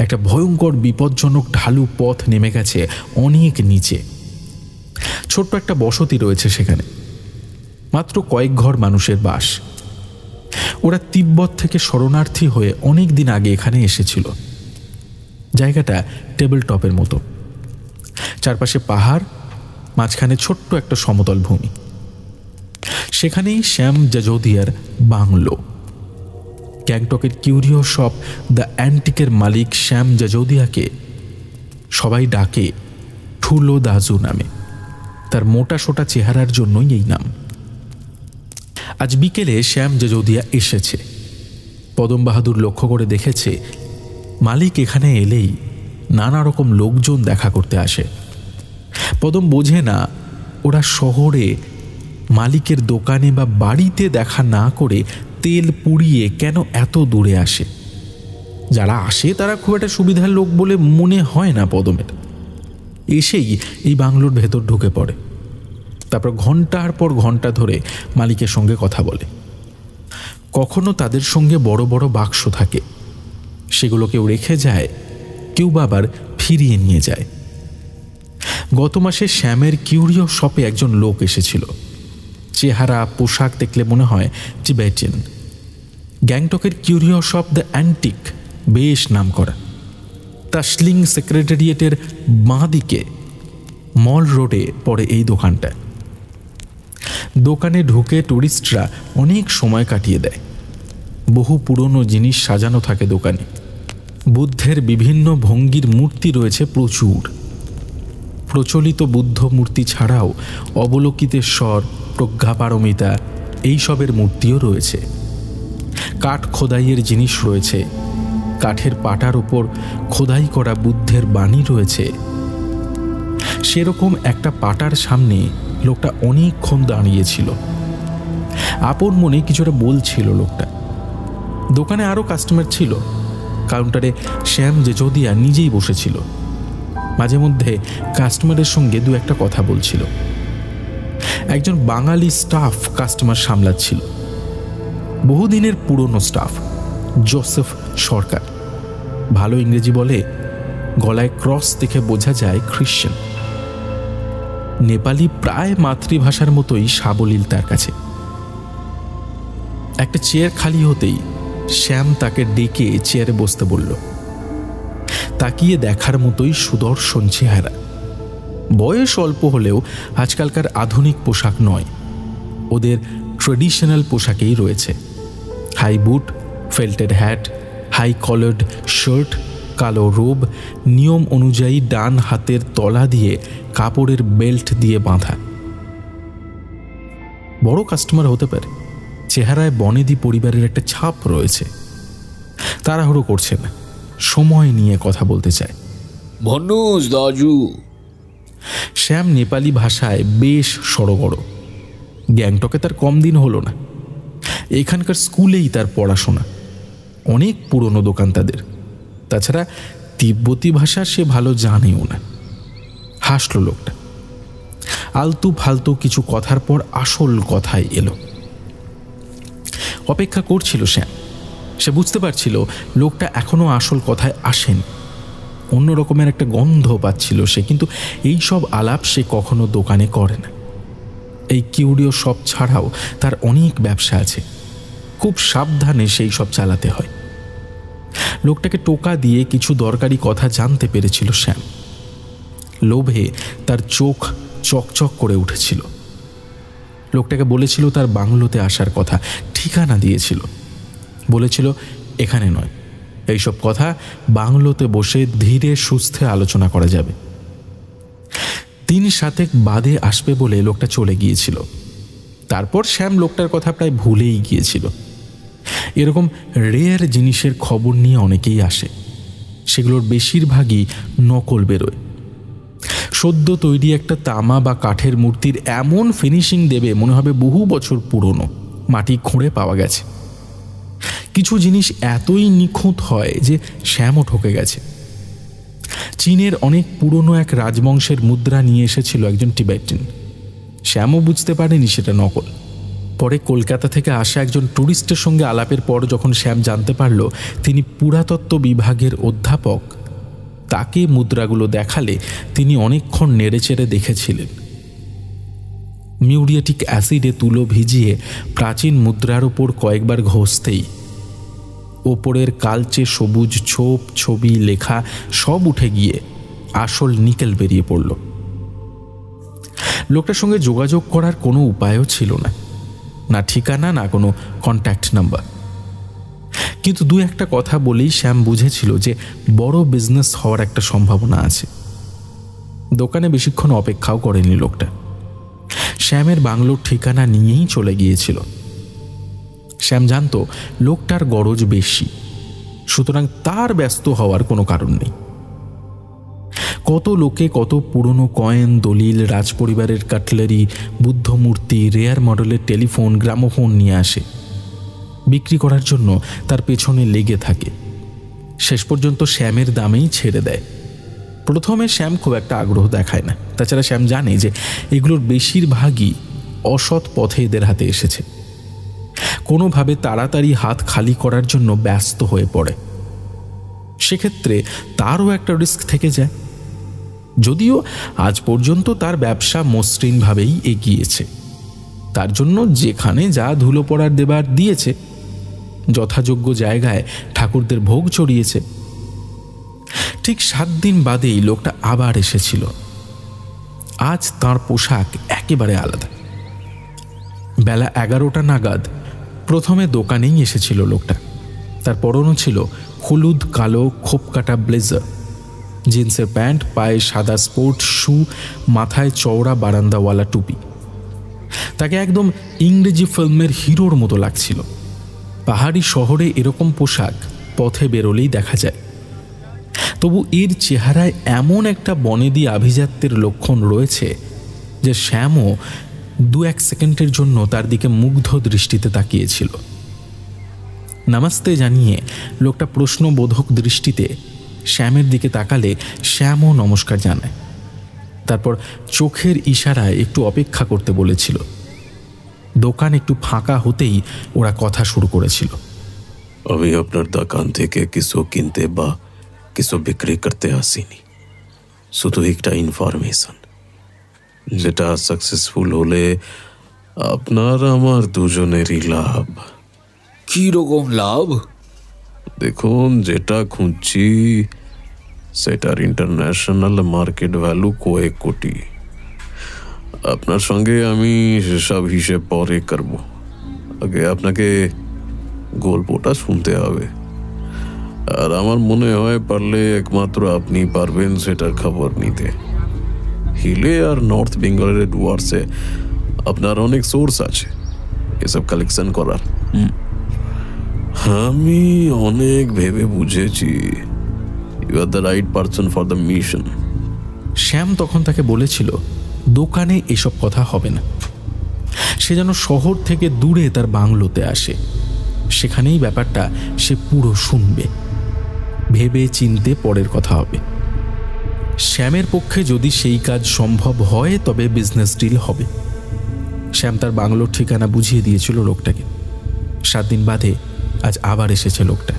একটা ভয়ঙ্কর বিপজ্জনক ঢালু পথ নেমে গেছে অনেক নিচে। ছোট্ট একটা বসতি রয়েছে সেখানে, মাত্র কয়েক ঘর মানুষের বাস। ওরা তিব্বত থেকে শরণার্থী হয়ে অনেক দিন আগে এখানে এসেছিল। জায়গাটা টেবিল টপের মতো, চারপাশে পাহাড়, মাঝখানে ছোট্ট একটা সমতল ভূমি। সেখানেই শ্যাম জাজোদিয়ার বাংলো। গ্যাংটকের কিউরিও শপ দ্য অ্যান্টিকের মালিক শ্যাম জাজোদিয়াকে সবাই ডাকে ঠুলো দাজু নামে। তার মোটা সোটা চেহারার জন্যই এই নাম। আজ বিকেলে শ্যাম জাজোদিয়া এসেছে। পদম বাহাদুর লক্ষ্য করে দেখেছে মালিক এখানে এলেই নানা রকম লোকজন দেখা করতে আসে। পদম বোঝে না ওরা শহরে মালিকের দোকানে বা বাড়িতে দেখা না করে তেল পুড়িয়ে কেন এত দূরে আসে। যারা আসে তারা খুব একটা সুবিধার লোক বলে মনে হয় না পদমের। এসেই এই বাংলোর ভেতর ঢুকে পড়ে। তারপর ঘন্টার পর ঘন্টা ধরে মালিকের সঙ্গে কথা বলে। কখনো তাদের সঙ্গে বড় বড় বাক্স থাকে, সেগুলো কেউ রেখে যায়, কেউ বা আবার ফিরিয়ে নিয়ে যায়। গত মাসে শ্যামের কিউরিও শপে একজন লোক এসেছিল। চেহারা পোশাক দেখলে মনে হয় টিবেটিয়ান। গ্যাংটকের কিউরিও শপ দ্য অ্যান্টিক বেশ নাম করা। তাসলিং সেক্রেটারিয়েটের বাঁ দিকে মল রোডে পড়ে এই দোকানটা। দোকানে ঢুকে টুরিস্টরা অনেক সময় কাটিয়ে দেয়। বহু পুরনো জিনিস সাজানো থাকে দোকানে। বুদ্ধের বিভিন্ন ভঙ্গির মূর্তি রয়েছে প্রচুর। প্রচলিত বুদ্ধ মূর্তি ছাড়াও অবলোকিতেশ্বর, প্রজ্ঞাপারমিতা এইসবের মূর্তিও রয়েছে। কাঠ খোদাইয়ের জিনিস রয়েছে। কাঠের পাটার ওপর খোদাই করা বুদ্ধের বাণী রয়েছে। সেরকম একটা পাটার সামনে লোকটা অনেকক্ষণ দাঁড়িয়েছিল। আপন মনে কিছুটা বলছিল লোকটা। দোকানে আরও কাস্টমার ছিল। কাউন্টারে শ্যাম জাজোদিয়া নিজেই বসেছিল। মাঝে মধ্যে কাস্টমারের সঙ্গে দু একটা কথা বলছিল। একজন বাঙালি স্টাফ কাস্টমার সামলাচ্ছিল। বহুদিনের পুরনো স্টাফ, জোসেফ সরকার। ভালো ইংরেজি বলে, গলায় ক্রস দেখে বোঝা যায় খ্রিশ্চান। নেপালি প্রায় মাতৃভাষার মতোই সাবলীল তার কাছে। একটা চেয়ার খালি হতেই শ্যাম তাকে ডেকে চেয়ারে বসতে বলল। তাকিয়ে দেখার মতোই সুদর্শন চেহারা। বয়স অল্প হলেও আজকালকার আধুনিক পোশাক নয়, ওদের ট্রেডিশনাল পোশাকেই রয়েছে। হাই বুট, ফেল্টেড হ্যাট, হাই কলার্ড শার্ট, কালো রোব, নিয়ম অনুযায়ী ডান হাতের তলা দিয়ে কাপড়ের বেল্ট দিয়ে বাঁধা। বড় কাস্টমার হতে পারে। চেহারায় বনেদি পরিবারের একটা ছাপ রয়েছে। তাড়াহুড়ো করছে না, সময় নিয়ে কথা বলতে চায়। ভন্নুস দাজু। শ্যাম নেপালি ভাষায় বেশ সড়গড়। গ্যাংটকে তার কম দিন হলো না। এখানকার স্কুলেই তার পড়াশোনা। অনেক পুরনো দোকান তাদের। তাছাড়া তিব্বতী ভাষা সে ভালো জানেও না। হাসল লোকটা। আলতু ফালতু কিছু কথার পর আসল কথায় এলো। অপেক্ষা করছিল শ্যাম। সে বুঝতে পারছিল লোকটা এখনো আসল কথায় আসেনি। অন্য রকমের একটা গন্ধ পাচ্ছিল সে, কিন্তু এই সব আলাপ সে কখনো দোকানে করে না। এই কিউরিও শপ ছাড়াও তার অনেক ব্যবসা আছে। খুব সাবধানে সেই সব চালাতে হয়। লোকটাকে টোকা দিয়ে কিছু দরকারি কথা জানতে পেরেছিল শ্যাম। লোভে তার চোখ চকচক করে উঠেছিল। লোকটাকে বলেছিল তার বাংলোতে আসার কথা, ঠিকানা দিয়েছিল। বলেছিল এখানে নয়, এইসব কথা বাংলোতে বসে ধীরে সুস্থে আলোচনা করা যাবে। 3-7 বাদে আসবে বলে লোকটা চলে গিয়েছিল। তারপর শ্যাম লোকটার কথা প্রায় ভুলেই গিয়েছিল। এরকম রেয়ার জিনিসের খবর নিয়ে অনেকেই আসে। সেগুলোর বেশিরভাগই নকল বেরোয়। সদ্য তৈরি একটা তামা বা কাঠের মূর্তির এমন ফিনিশিং দেবে মনে হবে বহু বছর পুরনো, মাটি খুঁড়ে পাওয়া গেছে। কিছু জিনিস এতই নিখুঁত হয় যে শ্যামও ঠকে গেছে। চীনের অনেক পুরনো এক রাজবংশের মুদ্রা নিয়ে এসেছিল একজন টিবেটান। শ্যামও বুঝতে পারেনি সেটা নকল। পরে কলকাতা থেকে আসা একজন ট্যুরিস্টের সঙ্গে আলাপের পর যখন শ্যাম জানতে পারল তিনি পুরাতত্ত্ব বিভাগের অধ্যাপক, তাকে মুদ্রাগুলো দেখালে তিনি অনেকক্ষণ নেড়েচেড়ে দেখেছিলেন। মিউরিয়েটিক অ্যাসিডে তুলো ভিজিয়ে প্রাচীন মুদ্রার ওপর কয়েকবার ঘষতেই ওপরের কালচে সবুজ ছোপ ছবি লেখা সব উঠে গিয়ে আসল নিকেল বেরিয়ে পড়ল। লোকটার সঙ্গে যোগাযোগ করার কোনো উপায়ও ছিল না, না ঠিকানা না কোনো কন্ট্যাক্ট নাম্বার। কিন্তু দু একটা কথা বলেই শ্যাম বুঝেছিল যে বড় বিজনেস হওয়ার একটা সম্ভাবনা আছে। দোকানে বেশিক্ষণ অপেক্ষাও করেনি লোকটা, শ্যামের বাংলোর ঠিকানা নিয়েই চলে গিয়েছিল। শ্যাম জানত লোকটার গরজ বেশি, সুতরাং তার ব্যস্ত হওয়ার কোনো কারণ নেই। কত লোকে কত পুরনো কয়েন, দলিল, রাজপরিবারের কাটলারি, বুদ্ধমূর্তি, রেয়ার মডেলের টেলিফোন, গ্রামোফোন নিয়ে আসে, বিক্রি করার জন্য তার পেছনে লেগে থাকে। শেষ পর্যন্ত শ্যামের দামেই ছেড়ে দেয়। প্রথমে শ্যাম খুব একটা আগ্রহ দেখায় না, তাছাড়া শ্যাম জানে যে এগুলোর বেশিরভাগই অসৎ পথে এদের হাতে এসেছে। কোনোভাবে তাড়াতাড়ি হাত খালি করার জন্য ব্যস্ত হয়ে পড়ে। সেক্ষেত্রে তারও একটা রিস্ক থেকে যায়। যদিও আজ পর্যন্ত তার ব্যবসা মসৃণভাবেই এগিয়েছে, তার জন্য যেখানে যা ধুলো পড়ার দেবার দিয়েছে, যথাযোগ্য জায়গায় ঠাকুরদের ভোগ চড়িয়েছে। ঠিক 7 দিন বাদেই লোকটা আবার এসেছিল। আজ তার পোশাক একেবারে আলাদা। বেলা 11টা নাগাদ প্রথমে দোকানেই এসেছিল লোকটা। তার পরনও ছিল হলুদ কালো খোপকাটা ব্লেজার, জিন্সের প্যান্ট, পায়ে সাদা স্পোর্টস শু, মাথায় চওড়া বারান্দাওয়ালা টুপি। তাকে একদম ইংরেজি ফিল্মের হিরোর মতো লাগছিল। পাহাড়ি শহরে এরকম পোশাক পথে বেরোলেই দেখা যায়। তবু এর চেহারায় এমন একটা বনেদি আভিজাত্যের লক্ষণ রয়েছে যে শ্যামও 2-1 সেকেন্ডের জন্য তার দিকে মুগ্ধ দৃষ্টিতে তাকিয়েছিল। নমস্তে জানিয়ে লোকটা প্রশ্নবোধক দৃষ্টিতে শ্যামের দিকে তাকালে শ্যামও নমস্কার জানায়। তারপর চোখের ইশারায় একটু অপেক্ষা করতে বলেছিল। দোকান একটু ফাঁকা হতেই ওরা কথা শুরু করেছিল। আমি আপনার দোকান থেকে কিছু কিনতে বা কিছু বিক্রি করতে আসিনি, শুধু একটা ইনফরমেশন, যেটা সাকসেসফুল হলে আপনার আমার দুজনেরই লাভ। কি রকম লাভ? দেখুন, যেটা খুঁজছি সেটার ইন্টারন্যাশনাল মার্কেট ভ্যালু কয়েক কোটি। আপনার সঙ্গে আমি সব হিসেব পরে করব, আগে আপনাকে গল্পটা শুনতে হবে। আর আমার মনে হয় পারলে একমাত্র আপনি পারবেন সেটার খবর নিতে। হিলে আর নর্থ বেঙ্গলের ডুয়ার্সে আপনার অনেক সোর্স আছে এসব কালেকশন করার। আমি অনেক ভেবে বুঝেছি, you are the right person for the mission. Shyam তখন তাকে বলেছিল দোকানে এসব কথা হবে না। সে যেন শহর থেকে দূরে তার বাংলোতে আসে, সেখানেই ব্যাপারটা সে পুরো শুনবে, ভেবে চিনতে পরের কথা হবে। শ্যামের পক্ষে যদি সেই কাজ সম্ভব হয় তবে বিজনেস ডিল হবে। শ্যাম তার বাংলোর ঠিকানা বুঝিয়ে দিয়েছিল লোকটাকে। 7 দিন বাদে আজ আবার এসেছে লোকটা।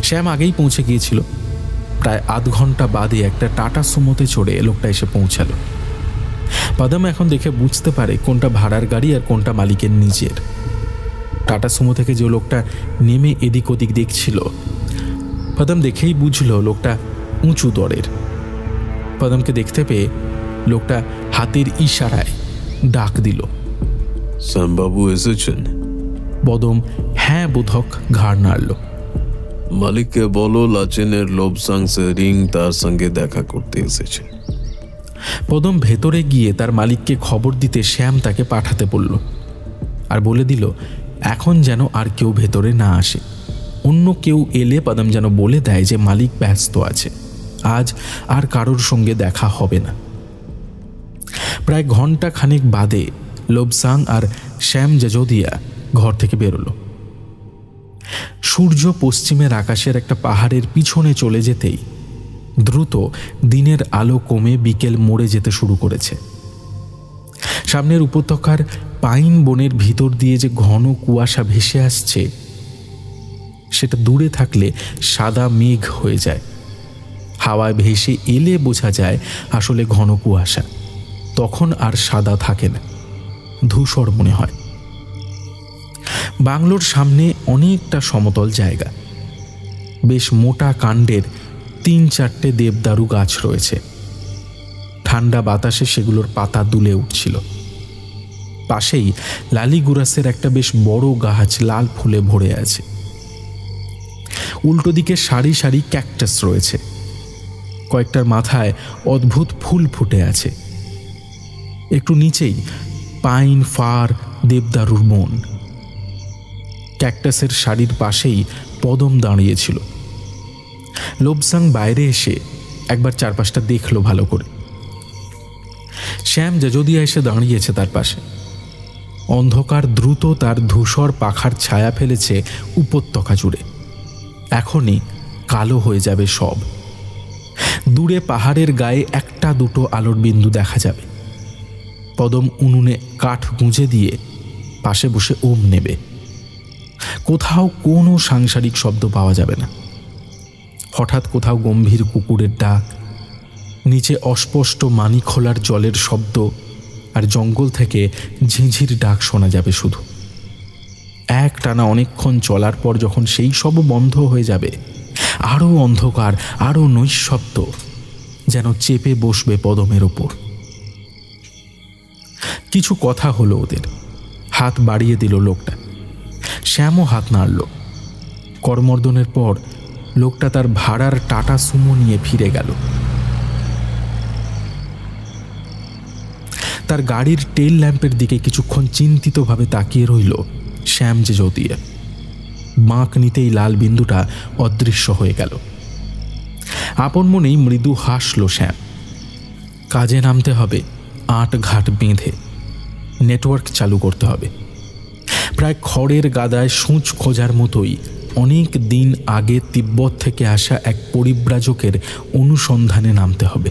শ্যাম আগেই পৌঁছে গিয়েছিল। প্রায় আধ ঘন্টা বাদে একটা টাটা সুমোতে চড়ে লোকটা এসে পৌঁছালো। পাদাম এখন দেখে বুঝতে পারে কোনটা ভাড়ার গাড়ি আর কোনটা মালিকের নিজের। টাটা সুমো থেকে যে লোকটা নেমে এদিক ওদিক দেখছিল, পাদাম দেখেই বুঝল লোকটা উঁচু দরের। পাদামকে দেখতে পেয়ে লোকটা হাতের ইশারায় ডাক দিল, শ্যামবাবু এসেছেন? পদম হ্যাঁ বোধক ঘাড় নাড়ল। মালিককে বলো লাচেনের লোবসাং রিং তার সঙ্গে দেখা করতে এসেছে। পদম ভেতরে গিয়ে তার মালিককে খবর দিতে শ্যাম তাকে পাঠাতে বলল, আর বলে দিল এখন যেন আর কেউ ভেতরে না আসে। অন্য কেউ এলে পদম যেন বলে দেয় যে মালিক ব্যস্ত আছে, আজ আর কারোর সঙ্গে দেখা হবে না। প্রায় ঘন্টা খানেক বাদে লোবসাং আর শ্যাম জাজোদিয়া ঘর থেকে বেরোলো। সূর্য পশ্চিমের আকাশের একটা পাহাড়ের পিছনে চলে যেতেই দ্রুত দিনের আলো কমে বিকেল মরে যেতে শুরু করেছে। সামনের উপত্যকার পাইন বনের ভিতর দিয়ে যে ঘন কুয়াশা ভেসে আসছে, সেটা দূরে থাকলে সাদা মেঘ হয়ে যায়। হাওয়ায় ভেসে এলে বোঝা যায় আসলে ঘন কুয়াশা। তখন আর সাদা থাকে না, ধূসর মনে হয়। বাংলোর সামনে অনেকটা সমতল জায়গা, বেশ মোটা কাণ্ডের 3-4টে দেবদারু গাছ রয়েছে। ঠান্ডা বাতাসে সেগুলোর পাতা দুলে উঠছিল। পাশেই লালিগুরাসের একটা বেশ বড় গাছ লাল ফুলে ভরে আছে। উল্টো দিকে সারি সারি ক্যাকটাস রয়েছে, কয়েকটার মাথায় অদ্ভুত ফুল ফুটে আছে। একটু নিচেই পাইন, ফার, দেবদারুর বন। ক্যাকটাসের সারির পাশেই পদম দাঁড়িয়েছিল। লোবসাং বাইরে এসে একবার চারপাশটা দেখল ভালো করে। শ্যাম জাজোদিয়া এসে দাঁড়িয়েছে তার পাশে। অন্ধকার দ্রুত তার ধূসর পাখার ছায়া ফেলেছে উপত্যকা জুড়ে। এখনই কালো হয়ে যাবে সব। দূরে পাহাড়ের গায়ে একটা দুটো আলোর বিন্দু দেখা যাবে। পদম উনুনে কাঠ গুঁজে দিয়ে পাশে বসে ওম নেবে। কোথাও কোনো সাংসারিক শব্দ পাওয়া যাবে না। হঠাৎ কোথাও গম্ভীর কুকুরের ডাক, নিচে অস্পষ্ট মানি খোলার জলের শব্দ, আর জঙ্গল থেকে ঝিঁঝির ডাক শোনা যাবে শুধু। একটানা অনেকক্ষণ চলার পর যখন সেই সব বন্ধ হয়ে যাবে, আরও অন্ধকার, আরও নৈঃশব্দ যেন চেপে বসবে পদমের ওপর। কিছু কথা হলো ওদের। হাত বাড়িয়ে দিল লোকটা। শ্যামও হাত নাড়ল। করমর্দনের পর লোকটা তার ভাড়ার টাটা সুমো নিয়ে ফিরে গেল। তার গাড়ির টেল ল্যাম্পের দিকে কিছুক্ষণ চিন্তিতভাবে তাকিয়ে রইল শ্যাম জাজোদিয়া। বাঁক নিতেই লাল বিন্দুটা অদৃশ্য হয়ে গেল। আপন মনেই মৃদু হাসল শ্যাম। কাজে নামতে হবে, আট ঘাট বেঁধে নেটওয়ার্ক চালু করতে হবে। প্রায় খড়ের গাদায় সূঁচ খোঁজার মতোই অনেক দিন আগে তিব্বত থেকে আসা এক পরিব্রাজকের অনুসন্ধানে নামতে হবে।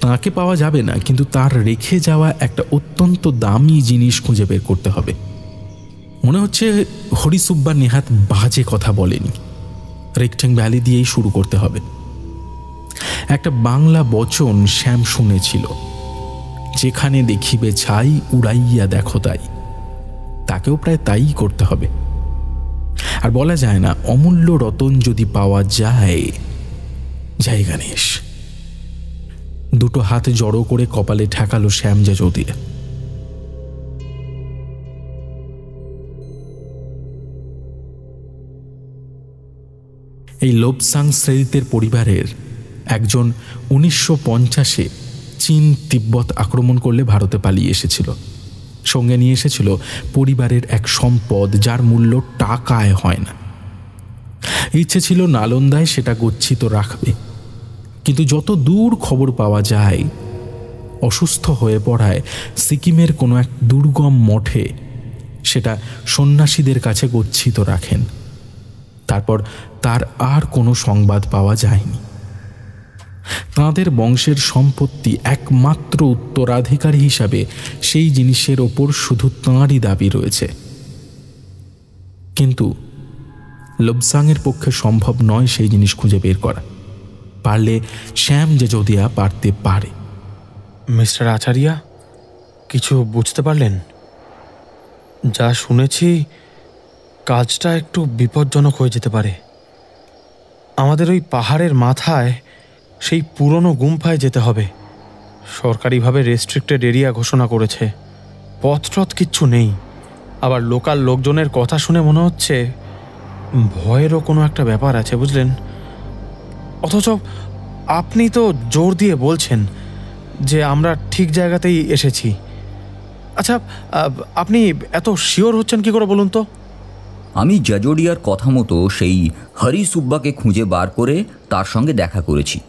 তাকে পাওয়া যাবে না, কিন্তু তার রেখে যাওয়া একটা অত্যন্ত দামি জিনিস খুঁজে বের করতে হবে। মনে হচ্ছে হরিসুব্বা নেহাত বাজে কথা বলেনি। রেকটেং ভ্যালি দিয়েই শুরু করতে হবে। একটা বাংলা বচন শ্যাম শুনেছিল, যেখানে দেখিবে ছাই উড়াইয়া দেখো তাই। তাকেও প্রায় তাই করতে হবে। আর বলা যায় না, অমূল্য রতন যদি পাওয়া যায়। জয় গণেশ। দুটো হাত জড়ো করে কপালে ঠেকালো শ্যাম জাজোদিয়া। এই লোবসাং শ্রেণীতের পরিবারের একজন 1950-এ চীন তিব্বত আক্রমণ করলে ভারতে পালিয়ে এসেছিল। সঙ্গে নিয়ে এসেছিল পরিবারের এক সম্পদ, যার মূল্য টাকায় হয় না। ইচ্ছে ছিল নালন্দায় সেটা গচ্ছিত রাখবে, কিন্তু যত দূর খবর পাওয়া যায়, অসুস্থ হয়ে পড়ায় সিকিমের কোনো এক দুর্গম মঠে সেটা সন্ন্যাসীদের কাছে গচ্ছিত রাখেন। তারপর তার আর কোনো সংবাদ পাওয়া যায়নি। তাঁদের বংশের সম্পত্তি একমাত্র উত্তরাধিকারী হিসাবে সেই জিনিসের ওপর শুধু তাঁরই দাবি রয়েছে। কিন্তু লোবসাংয়ের পক্ষে সম্ভব নয় সেই জিনিস খুঁজে বের করা। পারলে শ্যাম জাজোদিয়া পারতে পারে। মিস্টার আচারিয়া, কিছু বুঝতে পারলেন? যা শুনেছি কাজটা একটু বিপজ্জনক হয়ে যেতে পারে। আমাদের ওই পাহাড়ের মাথায় সেই পুরনো গুম্ফায় যেতে হবে। সরকারিভাবে রেস্ট্রিক্টেড এরিয়া ঘোষণা করেছে। পথ কিচ্ছু নেই। আবার লোকাল লোকজনের কথা শুনে মনে হচ্ছে ভয়েরও কোনো একটা ব্যাপার আছে, বুঝলেন? অথচ আপনি তো জোর দিয়ে বলছেন যে আমরা ঠিক জায়গাতেই এসেছি। আচ্ছা, আপনি এত শিওর হচ্ছেন কি করে বলুন তো? আমি জাজোডিয়ার কথা মতো সেই হরিসুব্বাকে খুঁজে বার করে তার সঙ্গে দেখা করেছি।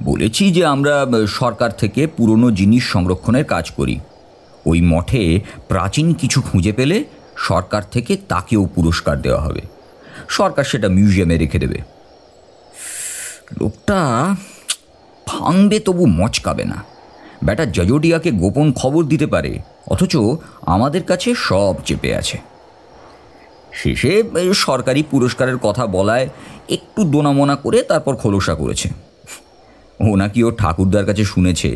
বলেছি যে আমরা সরকার থেকে পুরনো জিনিস সংরক্ষণের কাজ করি। ওই মঠে প্রাচীন কিছু খুঁজে পেলে সরকার থেকে তাকেও পুরস্কার দেওয়া হবে। সরকার সেটা মিউজিয়ামে রেখে দেবে। লোকটা ভাঙবে তবু মচকাবে না। ব্যাটা জাজোডিয়াকে গোপন খবর দিতে পারে, অথচ আমাদের কাছে সব চেপে আছে। শেষে সরকারি পুরস্কারের কথা বলায় একটু দোনামোনা করে তারপর খোলসা করেছে। ও নাকি ওর ঠাকুরদার কাছে শুনেছে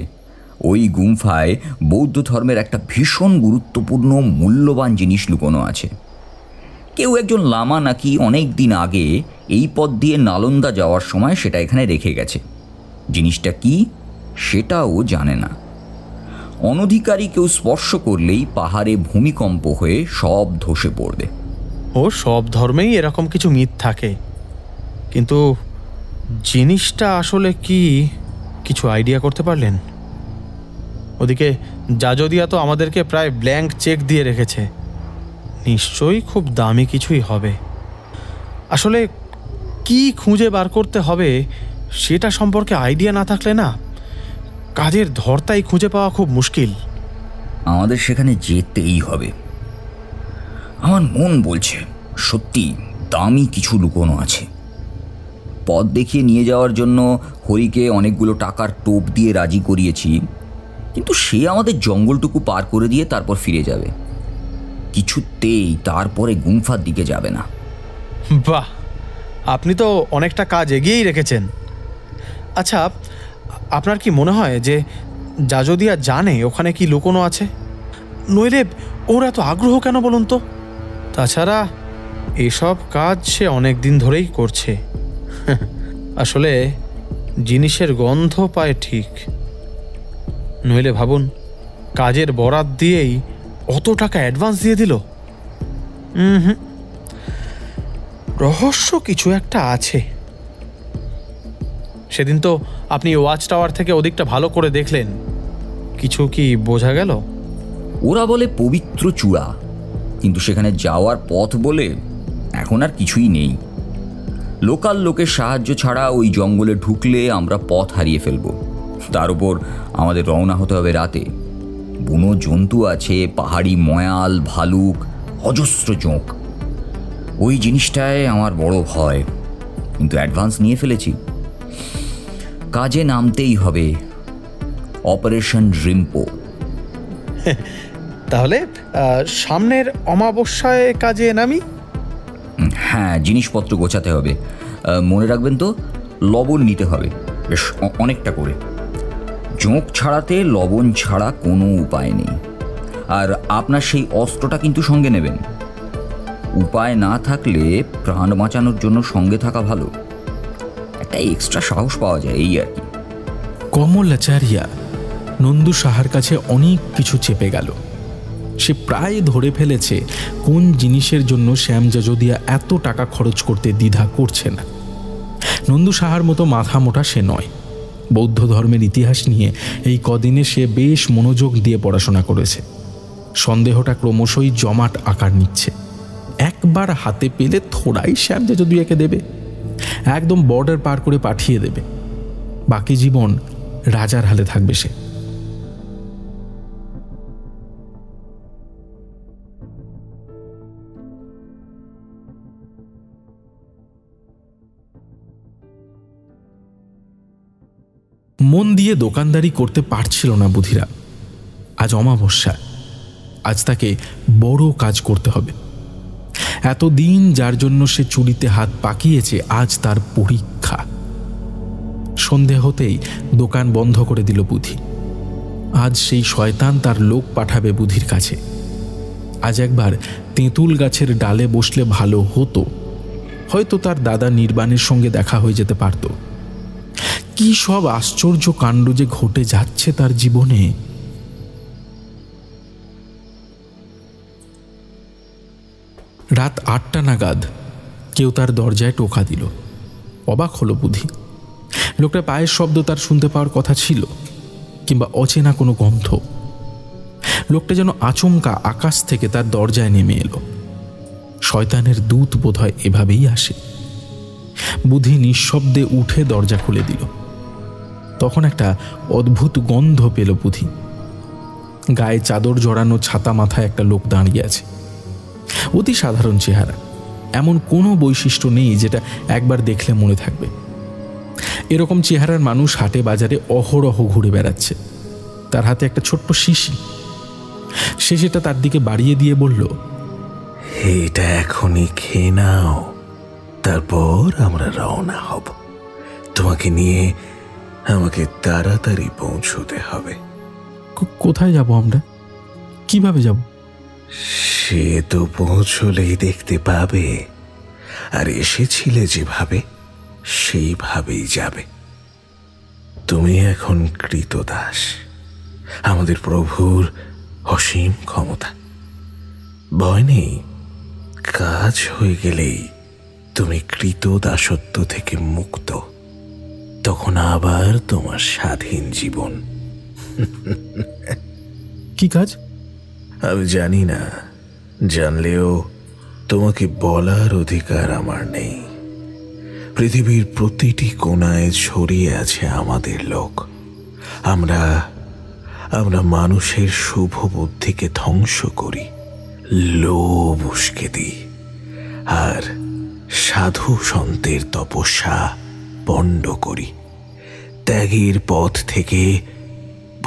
ওই গুম্ফায় বৌদ্ধ ধর্মের একটা ভীষণ গুরুত্বপূর্ণ মূল্যবান জিনিস লুকোনো আছে। কেউ একজন লামা নাকি অনেক দিন আগে এই পথ দিয়ে নালন্দা যাওয়ার সময় সেটা এখানে রেখে গেছে। জিনিসটা কি সেটাও জানে না। অনধিকারী কেউ স্পর্শ করলেই পাহাড়ে ভূমিকম্প হয়ে সব ধসে পড়বে। ও সব ধর্মেই এরকম কিছু মিথ থাকে, কিন্তু জিনিসটা আসলে কি কিছু আইডিয়া করতে পারলেন? ওদিকে জাজদিয়া তো আমাদেরকে প্রায় ব্ল্যাঙ্ক চেক দিয়ে রেখেছে, নিশ্চয়ই খুব দামি কিছুই হবে। আসলে কি খুঁজে বার করতে হবে সেটা সম্পর্কে আইডিয়া না থাকলে না কাজের ধর্তাই খুঁজে পাওয়া খুব মুশকিল। আমাদের সেখানে যেতেই হবে। আমার মন বলছে সত্যি দামি কিছু লুকোনো আছে। পথ দেখিয়ে নিয়ে যাওয়ার জন্য হরিকে অনেকগুলো টাকার টোপ দিয়ে রাজি করিয়েছি, কিন্তু সে আমাদের জঙ্গলটুকু পার করে দিয়ে তারপর ফিরে যাবে। কিছুতেই তারপরে গুম্ফার দিকে যাবে না। বাহ, আপনি তো অনেকটা কাজ এগিয়েই রেখেছেন। আচ্ছা, আপনার কি মনে হয় যে জাজদিয়া জানে ওখানে কি লুকোনো আছে? নইলে ওর এত আগ্রহ কেন বলুন তো? তাছাড়া এসব কাজ সে অনেক দিন ধরেই করছে। আসলে জিনিসের গন্ধ পায় ঠিক, নইলে ভাবুন কাজের বরাত দিয়েই অত টাকা অ্যাডভান্স দিয়ে দিল। রহস্য কিছু একটা আছে। সেদিন তো আপনি ওয়াচ টাওয়ার থেকে ওদিকটা ভালো করে দেখলেন, কিছু কি বোঝা গেল? ওরা বলে পবিত্র চূড়া, কিন্তু সেখানে যাওয়ার পথ বলে এখন আর কিছুই নেই। লোকাল লোকের সাহায্য ছাড়া ওই জঙ্গলে ঢুকলে আমরা পথ হারিয়ে ফেলব। তার উপর আমাদের রওনা হতে হবে রাতে। বুনো জন্তু আছে, পাহাড়ি ময়াল, ভালুক, অজস্র জোঁক। ওই জিনিসটায় আমার বড় ভয়, কিন্তু অ্যাডভান্স নিয়ে ফেলেছি। কাজে নামতেই হবে। অপারেশন রিম্পো। তাহলে সামনের অমাবস্যায় কাজে নামি? হ্যাঁ, জিনিসপত্র গোছাতে হবে। মনে রাখবেন তো, লবণ নিতে হবে বেশ অনেকটা করে। জোঁক ছাড়াতে লবণ ছাড়া কোনো উপায় নেই। আর আপনার সেই অস্ত্রটা কিন্তু সঙ্গে নেবেন। উপায় না থাকলে প্রাণ বাঁচানোর জন্য সঙ্গে থাকা ভালো। একটা এক্সট্রা সাহস পাওয়া যায়, এই আর কি। কমলাচারিয়া নন্দু সাহার কাছে অনেক কিছু চেপে গেল। সে প্রায় ধরে ফেলেছে কোন জিনিসের জন্য শ্যাম জাজদিয়া এত টাকা খরচ করতে দ্বিধা করছে না। নন্দু সাহার মতো মাথা মোটা সে নয়। বৌদ্ধ ধর্মের ইতিহাস নিয়ে এই কদিনে সে বেশ মনোযোগ দিয়ে পড়াশোনা করেছে। সন্দেহটা ক্রমশই জমাট আকার নিচ্ছে। একবার হাতে পেলে থোড়াই শ্যাম জাজদিয়াকে দেবে, একদম বর্ডার পার করে পাঠিয়ে দেবে। বাকি জীবন রাজার হালে থাকবে সে। মন দিয়ে দোকানদারি করতে পারছিল না বুধিরা। আজ অমাবস্যা, আজ তাকে বড় কাজ করতে হবে। এতদিন যার জন্য সে চুরিতে হাত পাকিয়েছে, আজ তার পরীক্ষা। সন্ধে হতেই দোকান বন্ধ করে দিল বুধি। আজ সেই শয়তান তার লোক পাঠাবে বুধির কাছে। আজ একবার তেঁতুল গাছের ডালে বসলে ভালো হতো, হয়তো তার দাদা নির্বাণের সঙ্গে দেখা হয়ে যেতে পারত। কি সব আশ্চর্য কাণ্ড যে ঘটে যাচ্ছে তার জীবনে। রাত 8টা নাগাদ কেউ তার দরজায় টোকা দিল। অবাক হলো বুধি। লোকটা পায়ের শব্দ তার শুনতে পাওয়ার কথা ছিল, কিংবা অচেনা কোনো গন্ধ। লোকটা যেন আচমকা আকাশ থেকে তার দরজায় নেমে এলো। শয়তানের দূত বোধহয় এভাবেই আসে। বুধি নিঃশব্দে উঠে দরজা খুলে দিল। তখন একটা অদ্ভুত গন্ধ পেল বুধি। গায়ে চাদর জড়ানো, ছাতা মাথায় একটা লোক দাঁড়িয়ে আছে। অতি সাধারণ চেহারা, এমন কোনো বৈশিষ্ট্য নেই যেটা একবার দেখলে মনে থাকবে। এরকম চেহারার মানুষ হাটে বাজারে অহরহ ঘুরে বেড়াচ্ছে। তার হাতে একটা ছোট্ট শিশি। সে সেটা তার দিকে বাড়িয়ে দিয়ে বলল, এটা এখনই খেয়ে নাও, তারপর আমরা রওনা হব। তোমাকে নিয়ে আমাকে তাড়াতাড়ি পৌঁছতে হবে। কোথায় যাব আমরা? কিভাবে যাব? সে তো পৌঁছলেই দেখতে পাবে। আর এসেছিলে যেভাবে, সেইভাবেই যাবে। তুমি এখন কৃতদাস, আমাদের প্রভুর অসীম ক্ষমতা। ভয় নেই, কাজ হয়ে গেলেই তুমি কৃতদাসত্ব থেকে মুক্ত। তখন আবার তোমার স্বাধীন জীবন। কি কাজ? আমি জানি না, জানলেও তোমাকে বলার অধিকার আমার নেই। পৃথিবীর প্রতিটি কোণায় ছড়িয়ে আছে আমাদের লোক। আমরা মানুষের শুভ বুদ্ধিকে ধ্বংস করি, লোভ উস্কে দিই, আর সাধু সন্তের তপস্যা পণ্ড করি। ত্যাগের পথ থেকে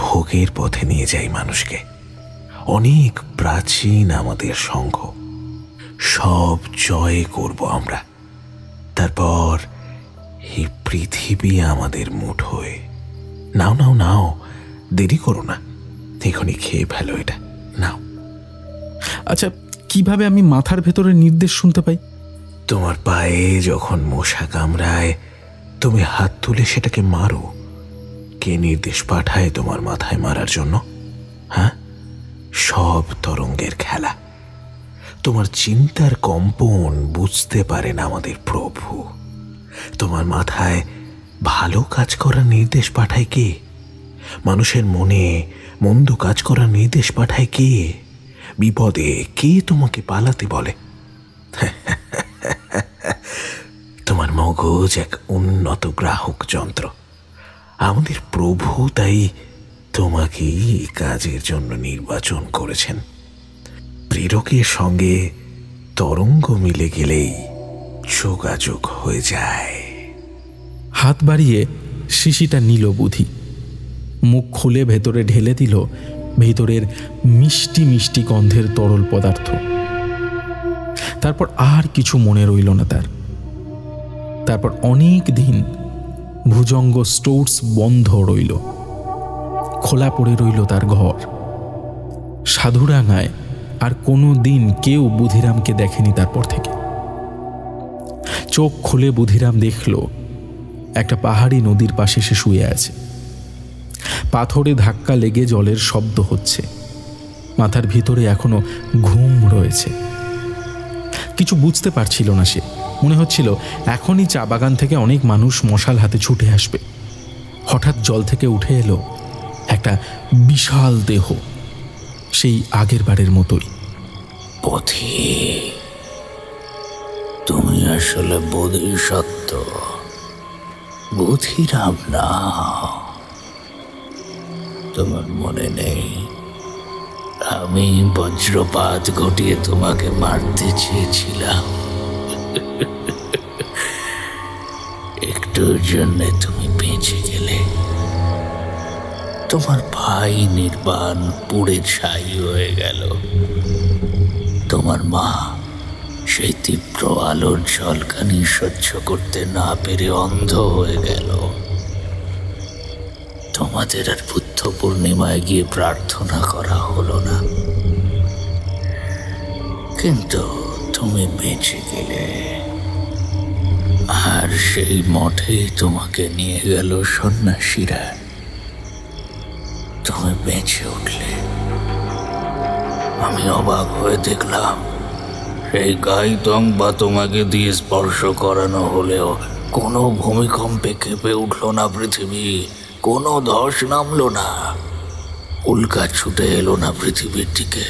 ভোগের পথে নিয়ে যাই মানুষকে। অনেক প্রাচীন আমাদের সংঘ, সব জয় করব আমরা। তারপর এই পৃথিবী আমাদের মুঠোয়। নাও নাও নাও, দেরি করো না, এখনই খেয়ে ফেলো এটা, নাও। আচ্ছা, কিভাবে আমি মাথার ভেতরে নির্দেশ শুনতে পাই? তোমার পায়ে যখন মশা কামড়ায়, তুমি হাত তুলে সেটাকে মারো। কে নির্দেশ পাঠায় তোমার মাথায় মারার জন্য? হ্যাঁ, সব তরঙ্গের খেলা। তোমার চিন্তার কম্পন বুঝতে পারেন আমাদের প্রভু। তোমার মাথায় ভালো কাজ করার নির্দেশ পাঠায় কে? মানুষের মনে মন্দ কাজ করার নির্দেশ পাঠায় কে? বিপদে কে তোমাকে পালাতে বলে? তোমার মগজ এক উন্নত গ্রাহক যন্ত্র। আমাদের প্রভু তাই তোমাকে এই কাজের জন্য নির্বাচন করেছেন। প্রেরকের সঙ্গে তরঙ্গ মিলে গেলেই যোগাযোগ হয়ে যায়। হাত বাড়িয়ে শিশিটা নিল বুধি, মুখ খুলে ভেতরে ঢেলে দিল ভেতরের মিষ্টি মিষ্টি গন্ধের তরল পদার্থ। তারপর আর কিছু মনে রইল না তার। তারপর অনেক দিন ভুজঙ্গ স্টোর্স বন্ধ রইল, খোলা পড়ে রইল তার ঘর। সাধুরাঙায় আর কোনো দিন কেউ বুধিরামকে দেখেনি তারপর থেকে। চোখ খুলে বুধিরাম দেখল একটা পাহাড়ি নদীর পাশে সে শুয়ে আছে। পাথরে ধাক্কা লেগে জলের শব্দ হচ্ছে। মাথার ভিতরে এখনো ঘুম রয়েছে। কিছু বুঝতে পারছিল না সে। মনে হচ্ছিল এখনই চা বাগান থেকে অনেক মানুষ মশাল হাতে ছুটে আসবে। হঠাৎ জল থেকে উঠে এলো একটা বিশাল দেহ, সেই আগের বারের মতোই। পথি, তুমি আসলে বোধিসত্ত্ব, বুধিরাম না। তোমার মনে নেই আমি বজ্রপাত ঘটিয়ে তোমাকে মারতে চেয়েছিলাম? একটুর জন্যে তুমি বেঁচে গেলে। তোমার ভাই নির্বাণ পুড়ে ছাই হয়ে গেল। তোমার মা সেই তীব্র আলোর ঝলকানি সহ্য করতে না পেরে অন্ধ হয়ে গেল। তোমাদের আর বুদ্ধ পূর্ণিমায় গিয়ে প্রার্থনা করা হলো না, কিন্তু তুমি বেঁচে গেলে। আর সেই মঠেই তোমাকে নিয়ে গেল সন্ন্যাসীরা। তুমি বেঁচে উঠলে। আমি অবাক হয়ে দেখলাম সেই গাইতং বা তোমাকে দিয়ে স্পর্শ করানো হলেও কোনো ভূমিকম্পে কেঁপে উঠল না পৃথিবী, কোনো ধস নামলো না, উল্কা ছুটে এলো না পৃথিবীর দিকে।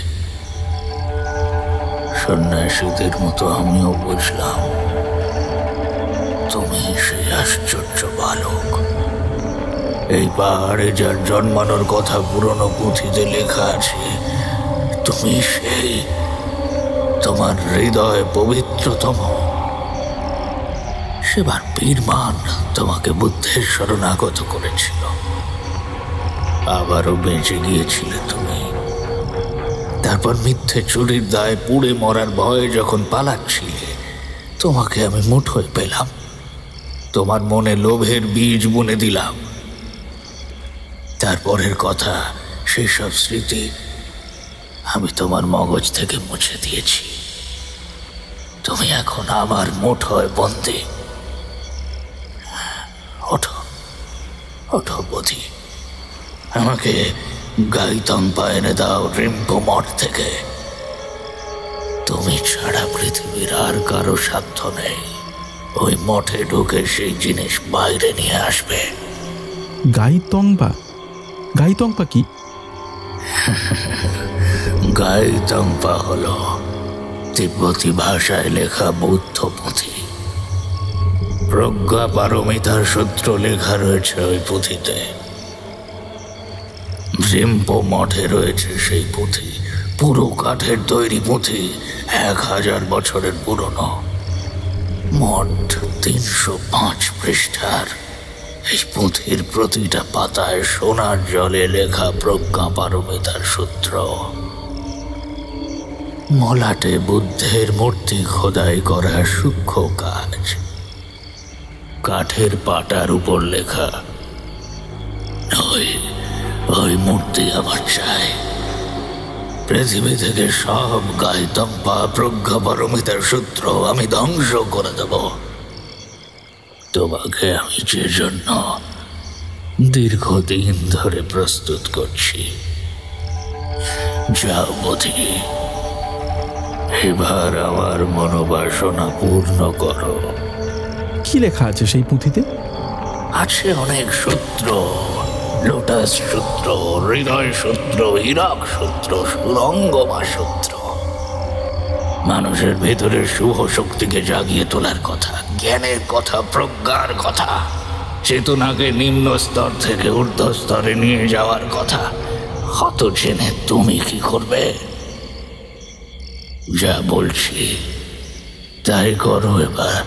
সন্ন্যাসীদের মতো আমিও বুঝলাম তুমি সেই আশ্চর্য বালক। এই পাহাড়ে যার জন্মানোর কথা পুরনো পুঁথিতে লেখা আছে, তুমি সেই। তোমার হৃদয় পবিত্রতম। সেবার বীরমান তোমাকে বুদ্ধের শরণাগত করেছিল। আবারও বেঁচে গিয়েছিলে তুমি। তারপর মিথ্যে চুরির দায়ে পুড়ে মরার ভয়ে যখন পালাচ্ছিলে, তোমাকে আমি মুঠোয় পেলাম। তোমার মনে লোভের বীজ বুনে দিলাম। তারপরের কথা সেসব স্মৃতি আমি তোমার মগজ থেকে মুছে দিয়েছি। তুমি এখন আমার মুঠোয় বন্দী। ওঠো, ওঠো বুধি, আমাকে গাইতংপা এনে দাও রিম্পো মঠ থেকে। তুমি ছাড়া পৃথিবীর আর কারো সাধ্য নেই ওই মঠে ঢুকে সেই জিনিস বাইরে নিয়ে আসবে। গাইতংপা? গাইতংপা কি? গাইতংপা হলো তিব্বতী ভাষায় লেখা বৌদ্ধ পুঁথি। প্রজ্ঞা পারমিতার সূত্র লেখা রয়েছে ওই পুঁথিতে। রিম্পো মঠে রয়েছে সেই পুঁথি, পুরো কাঠের তৈরি পুঁথি, 1000 বছরের পুরনো। মোট 305 পৃষ্ঠার এই পুঁথির প্রতিটা পাতায় সোনার জলে লেখা প্রজ্ঞা পারমিতার সূত্র। মলাটে বুদ্ধের মূর্তি খোদাই করা সূক্ষ্ম কাজ। কাঠের পাটার উপর লেখা, ওই মূর্তি আমার চাই। পৃথিবী থেকে সব গাইতংপা প্রজ্ঞা পারমিতার সূত্র আমি ধ্বংস করে দেব। তোমাকে আমি যে জন্য দীর্ঘদিন ধরে প্রস্তুত করছি। যাও বুধি, এবার আমার মনোবাসনা পূর্ণ করো। কি লেখা আছে সেই পুঁথিতে? আছে অনেক সূত্র, লোটাস সূত্র, হৃদয় সূত্র, হীরক সূত্র, সুরঙ্গমা সূত্র। মানুষের ভেতরের শুভ শক্তিকে জাগিয়ে তোলার কথা, জ্ঞানের কথা, প্রজ্ঞার কথা, চেতনাকে নিম্ন স্তর থেকে ঊর্ধ্ব স্তরে নিয়ে যাওয়ার কথা। হত জেনে তুমি কি করবে? যা বলছি তাই করো। এবার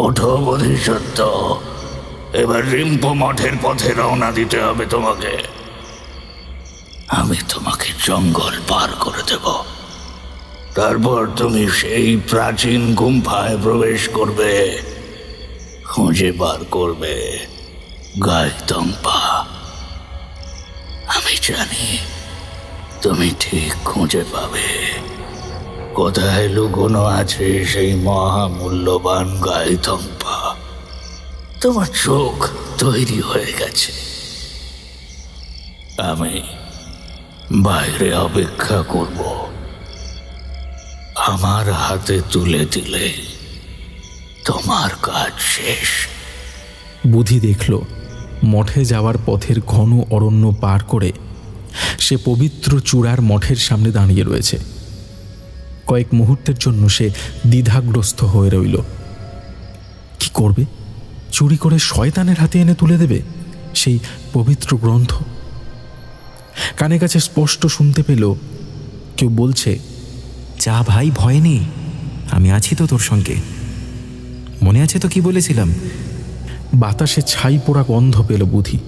ওঠো বোধিসত্ত্ব, এবার রিম্পো মঠের পথে রওনা দিতে হবে তোমাকে। আমি তোমাকে জঙ্গল পার করে দেব, তারপর তুমি সেই প্রাচীন গুম্ফায় প্রবেশ করবে, খুঁজে বার করবে গাইতংপা। আমি জানি তুমি ঠিক খুঁজে পাবে কোথায় লুকোনো আছে সেই মহামূল্যবান গাইতংপা। তোমার চোখ তৈরি হয়ে গেছে, আমি বাইরে অপেক্ষা করব। আমার হাতে তুলে দিলে তোমার কাজ শেষ। বুধি দেখল মঠে যাওয়ার পথের ঘন অরণ্য পার করে সে পবিত্র চূড়ার মঠের সামনে দাঁড়িয়ে রয়েছে। কয়েক মুহূর্তের জন্য সে দ্বিধাগ্রস্ত হয়ে রইল। কি করবে? চুরি করে শয়তানের হাতে এনে তুলে দেবে সেই পবিত্র গ্রন্থ? কানে কাছে স্পষ্ট শুনতে পেল কেউ বলছে, যা ভাই, ভয় নেই, আমি আছি তো তোর সঙ্গে। মনে আছে তো কি বলেছিলাম? বাতাসে ছাই পোড়া গন্ধ পেল বুধি।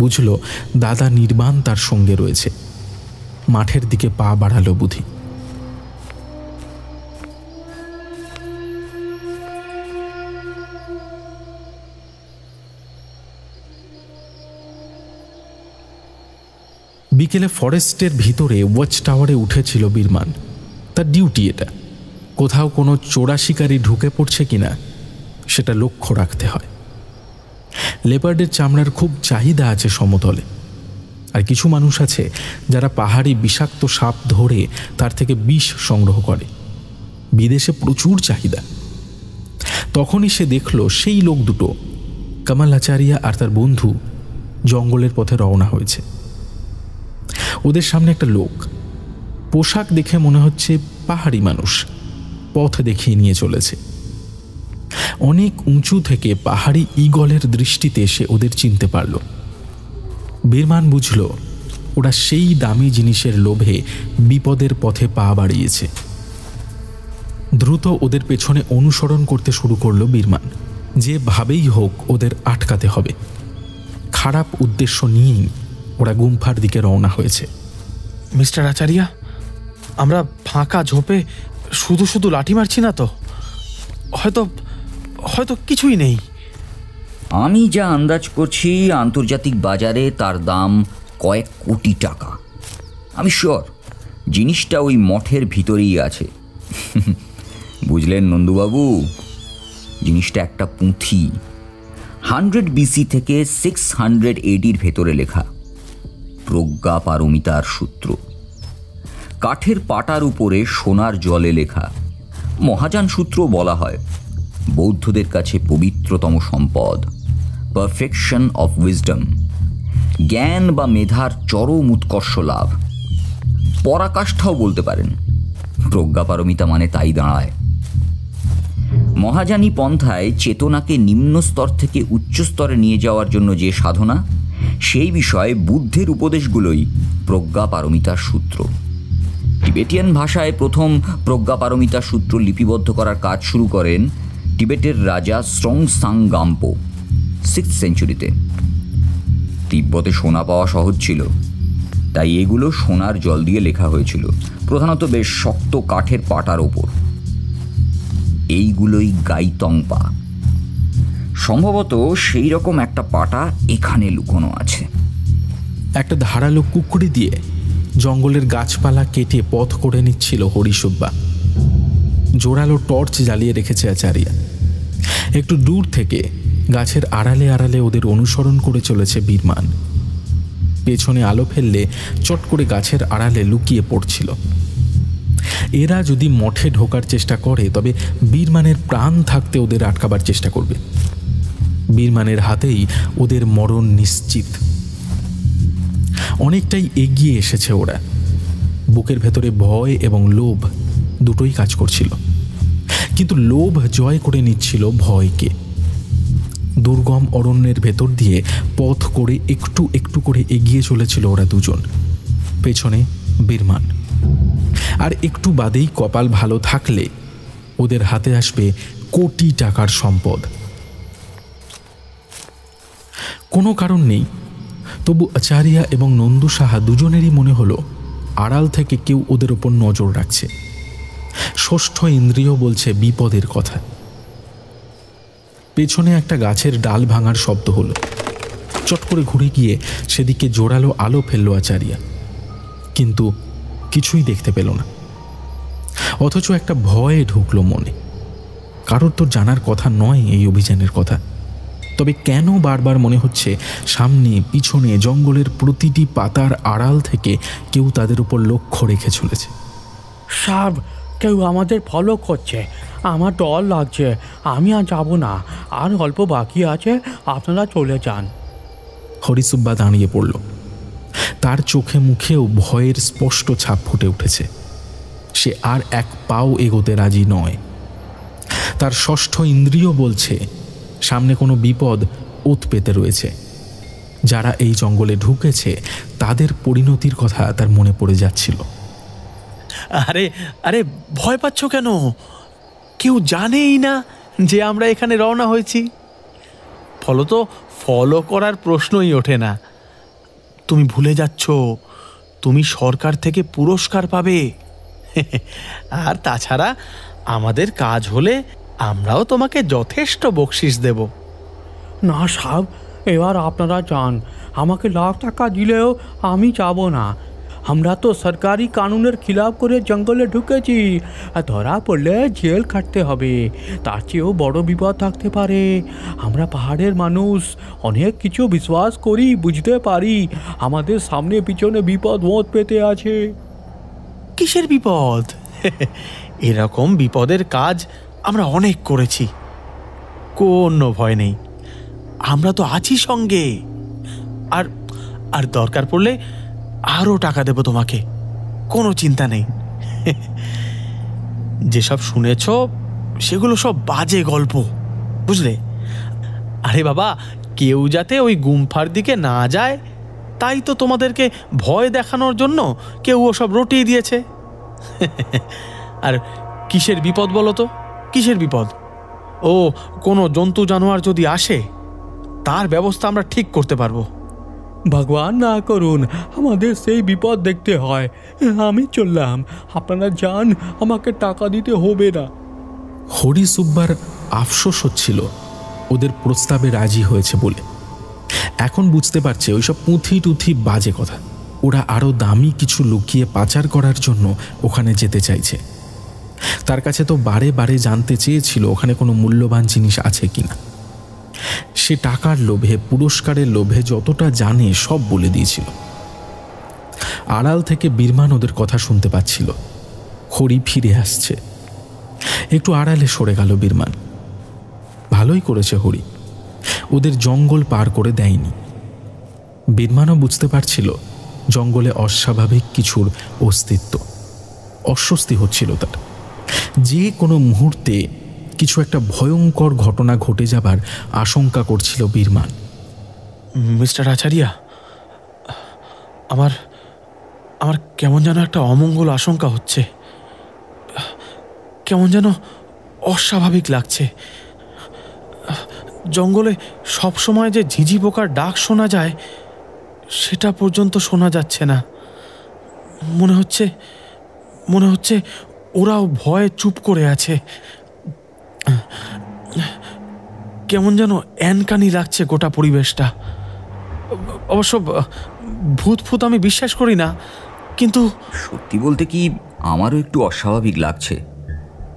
বুঝল দাদা নির্বাণ তার সঙ্গে রয়েছে। মাঠের দিকে পা বাড়ালো বুধি। বিকেলে ফরেস্টের ভিতরে ওয়াচ টাওয়ারে উঠেছিল বীরমান। তার ডিউটি এটা। কোথাও কোনো চোরা শিকারি ঢুকে পড়ছে কিনা সেটা লক্ষ্য রাখতে হয়। লেপার্ডের চামড়ার খুব চাহিদা আছে সমতলে, আর কিছু মানুষ আছে যারা পাহাড়ি বিষাক্ত সাপ ধরে তার থেকে বিষ সংগ্রহ করে। বিদেশে প্রচুর চাহিদা। তখনই সে দেখল সেই লোক দুটো, কামাল আচারিয়া আর তার বন্ধু, জঙ্গলের পথে রওনা হয়েছে। ওদের সামনে একটা লোক, পোশাক দেখে মনে হচ্ছে পাহাড়ি মানুষ, পথ দেখিয়ে নিয়ে চলেছে। অনেক উঁচু থেকে পাহাড়ি ঈগলের দৃষ্টিতে সে ওদের চিনতে পারল। বীরমান বুঝল ওরা সেই দামি জিনিসের লোভে বিপদের পথে পা বাড়িয়েছে। দ্রুত ওদের পেছনে অনুসরণ করতে শুরু করল বীরমান। যেভাবেই হোক ওদের আটকাতে হবে। খারাপ উদ্দেশ্য নিয়েই ওরা গুম্ফার দিকে রওনা হয়েছে। মিস্টার আচারিয়া, আমরা ফাঁকা ঝোপে শুধু শুধু লাঠি মারছি না তো? হয়তো হয়তো কিছুই নেই। আমি যা আন্দাজ করছি, আন্তর্জাতিক বাজারে তার দাম কয়েক কোটি টাকা। আমি শিওর জিনিসটা ওই মঠের ভিতরেই আছে। বুঝলেন নন্দুবাবু, জিনিসটা একটা পুঁথি, 100 BC থেকে 600 AD ভেতরে লেখা, প্রজ্ঞা পারমিতার সূত্র। কাঠের পাটার উপরে সোনার জলে লেখা। মহাযান সূত্র বলা হয় বৌদ্ধদের কাছে পবিত্রতম সম্পদ, পারফেকশন অফ উইজডম, জ্ঞান বা মেধার চরম উৎকর্ষ লাভ। পরাকাষ্ঠাও বলতে পারেন। প্রজ্ঞাপারমিতা মানে তাই দাঁড়ায়। মহাযানী পন্থায় চেতনাকে নিম্ন স্তর থেকে উচ্চ স্তরে নিয়ে যাওয়ার জন্য যে সাধনা, সেই বিষয়ে বুদ্ধের উপদেশগুলোই প্রজ্ঞাপারমিতার সূত্র। টিবেটিয়ান ভাষায় প্রথম প্রজ্ঞাপারমিতার সূত্র লিপিবদ্ধ করার কাজ শুরু করেন টিবেটের রাজা স্রোং-সাং গাম্পো 6th সেঞ্চুরিতে। তিব্বতে সোনা পাওয়া সহজ ছিল, তাই এগুলো সোনার জল দিয়ে লেখা হয়েছিল, প্রধানত বেশ শক্ত কাঠের পাটার ওপর। এইগুলোই গাইতংপা। সম্ভবত সেই রকম একটা পাটা এখানে লুকোনো আছে। একটা ধারালো কুকুরি দিয়ে জঙ্গলের গাছপালা কেটে পথ করে নিচ্ছিল হরিসুব্বা। জোরালো টর্চ জ্বালিয়ে রেখেছে আচারিয়া। একটু দূর থেকে গাছের আড়ালে আড়ালে ওদের অনুসরণ করে চলেছে বীরমান। পেছনে আলো ফেললে চট করে গাছের আড়ালে লুকিয়ে পড়ছিল। এরা যদি মঠে ঢোকার চেষ্টা করে তবে বীরমানের প্রাণ থাকতে ওদের আটকাবার চেষ্টা করবে। বীরমানের হাতেই ওদের মরণ নিশ্চিত। অনেকটাই এগিয়ে এসেছে ওরা। বুকের ভেতরে ভয় এবং লোভ দুটোই কাজ করছিল, কিন্তু লোভ জয় করে নিচ্ছিল ভয়কে। দুর্গম অরণ্যের ভেতর দিয়ে পথ করে একটু একটু করে এগিয়ে চলেছিল ওরা দুজন। পেছনে বীরমান। আর একটু বাদেই কপাল ভালো থাকলে ওদের হাতে আসবে কোটি টাকার সম্পদ। কোনো কারণ নেই, তবু আচারিয়া এবং নন্দু সাহা দুজনেরই মনে হলো আড়াল থেকে কেউ ওদের ওপর নজর রাখছে। ষষ্ঠ ইন্দ্রিয় বলছে বিপদের কথা। পেছনে একটা গাছের ডাল ভাঙার শব্দ হলো। চট করে ঘুরে গিয়ে সেদিকে জোরালো আলো ফেললো আচারিয়া, কিন্তু কিছুই দেখতে পেল না। অথচ একটা ভয়ে ঢুকলো মনে। কারোর তো জানার কথা নয় এই অভিযানের কথা, তবে কেন বারবার মনে হচ্ছে সামনে পিছনে জঙ্গলের প্রতিটি পাতার আড়াল থেকে কেউ তাদের উপর লক্ষ্য রেখে চলেছে। সাব, কেউ আমাদের ফলো করছে, আমার ডর লাগছে, আমি আর যাব না, আর অল্প বাকি আছে, আপনারা চলে যান। হরিসুব্বা দাঁড়িয়ে পড়ল। তার চোখে মুখেও ভয়ের স্পষ্ট ছাপ ফুটে উঠেছে। সে আর এক পাও এগোতে রাজি নয়। তার ষষ্ঠ ইন্দ্রিয় বলছে সামনে কোনো বিপদ ওত পেতে রয়েছে। যারা এই জঙ্গলে ঢুকেছে তাদের পরিণতির কথা তার মনে পড়ে যাচ্ছিল। আরে আরে ভয় পাচ্ছ কেন? কেউ জানেই না যে আমরা এখানে রওনা হয়েছি। ফলত ফলো করার প্রশ্নই ওঠে না। তুমি ভুলে যাচ্ছ তুমি সরকার থেকে পুরস্কার পাবে। আর তাছাড়া আমাদের কাজ হলে আমরাও তোমাকে যথেষ্ট বকশিস দেব। না সাব, এবার আপনারা যান, আমাকে লাখ টাকা দিলেও আমি যাব না। আমরা তো সরকারি কানুনের খিলাফ করে জঙ্গলে ঢুকেছি, ধরা পড়লে জেল খাটতে হবে। তার চেয়েও বড় বিপদ থাকতে পারে। আমরা পাহাড়ের মানুষ, অনেক কিছু বিশ্বাস করি, বুঝতে পারি। আমাদের সামনে পিছনে বিপদ মত পেতে আছে। কিসের বিপদ? এরকম বিপদের কাজ আমরা অনেক করেছি, কোনো ভয় নেই। আমরা তো আছি সঙ্গে। আর আর দরকার পড়লে আরও টাকা দেব তোমাকে, কোনো চিন্তা নেই। যেসব শুনেছ সেগুলো সব বাজে গল্প, বুঝলে? আরে বাবা, কেউ যাতে ওই গুম্ফার দিকে না যায় তাই তো তোমাদেরকে ভয় দেখানোর জন্য কেউ ওসব রটিয়ে দিয়েছে। আর কিসের বিপদ বলো তো? কিসের বিপদ? ও, কোনো জন্তু জানোয়ার যদি আসে তার ব্যবস্থা আমরা ঠিক করতে পারবো। ভগবান না করুন আমাদের সেই বিপদ দেখতে হয়। আমি চললাম, আপনারা যান, আমাকে টাকা দিতে হবে না। হরিসুব্বার আফসোস হচ্ছিল ওদের প্রস্তাবে রাজি হয়েছে বলে। এখন বুঝতে পারছে ওইসব পুঁথি টুথি বাজে কথা। ওরা আরও দামি কিছু লুকিয়ে পাচার করার জন্য ওখানে যেতে চাইছে। তার কাছে তো বারে বারে জানতে চেয়েছিল ওখানে কোনো মূল্যবান জিনিস আছে কিনা। সে টাকার লোভে, পুরস্কারের লোভে যতটা জানে সব বলে দিয়েছিল। আড়াল থেকে বীরমান ওদের কথা শুনতে পাচ্ছিল। হরি ফিরে আসছে। একটু আড়ালে সরে গেল বীরমান। ভালোই করেছে হরি, ওদের জঙ্গল পার করে দেয়নি। বীরমানও বুঝতে পারছিল জঙ্গলে অস্বাভাবিক কিছুর অস্তিত্ব। অস্বস্তি হচ্ছিল তার। যে কোনো মুহূর্তে কিছু একটা ভয়ঙ্কর ঘটনা ঘটে যাবার আশঙ্কা করছিল বীরমান। মিস্টার আচারিয়া, আমার আমার কেমন যেন একটা অমঙ্গল আশঙ্কা হচ্ছে। কেমন যেন অস্বাভাবিক লাগছে। জঙ্গলে সবসময় যে ঝিঝি পোকার ডাক শোনা যায় সেটা পর্যন্ত শোনা যাচ্ছে না। মনে হচ্ছে ওরাও ভয়ে চুপ করে আছে। কেমন যেন অ্যানকানি লাগছে গোটা পরিবেশটা। অবশ্য ভূত আমি বিশ্বাস করি না, কিন্তু সত্যি বলতে কি আমারও একটু অস্বাভাবিক লাগছে।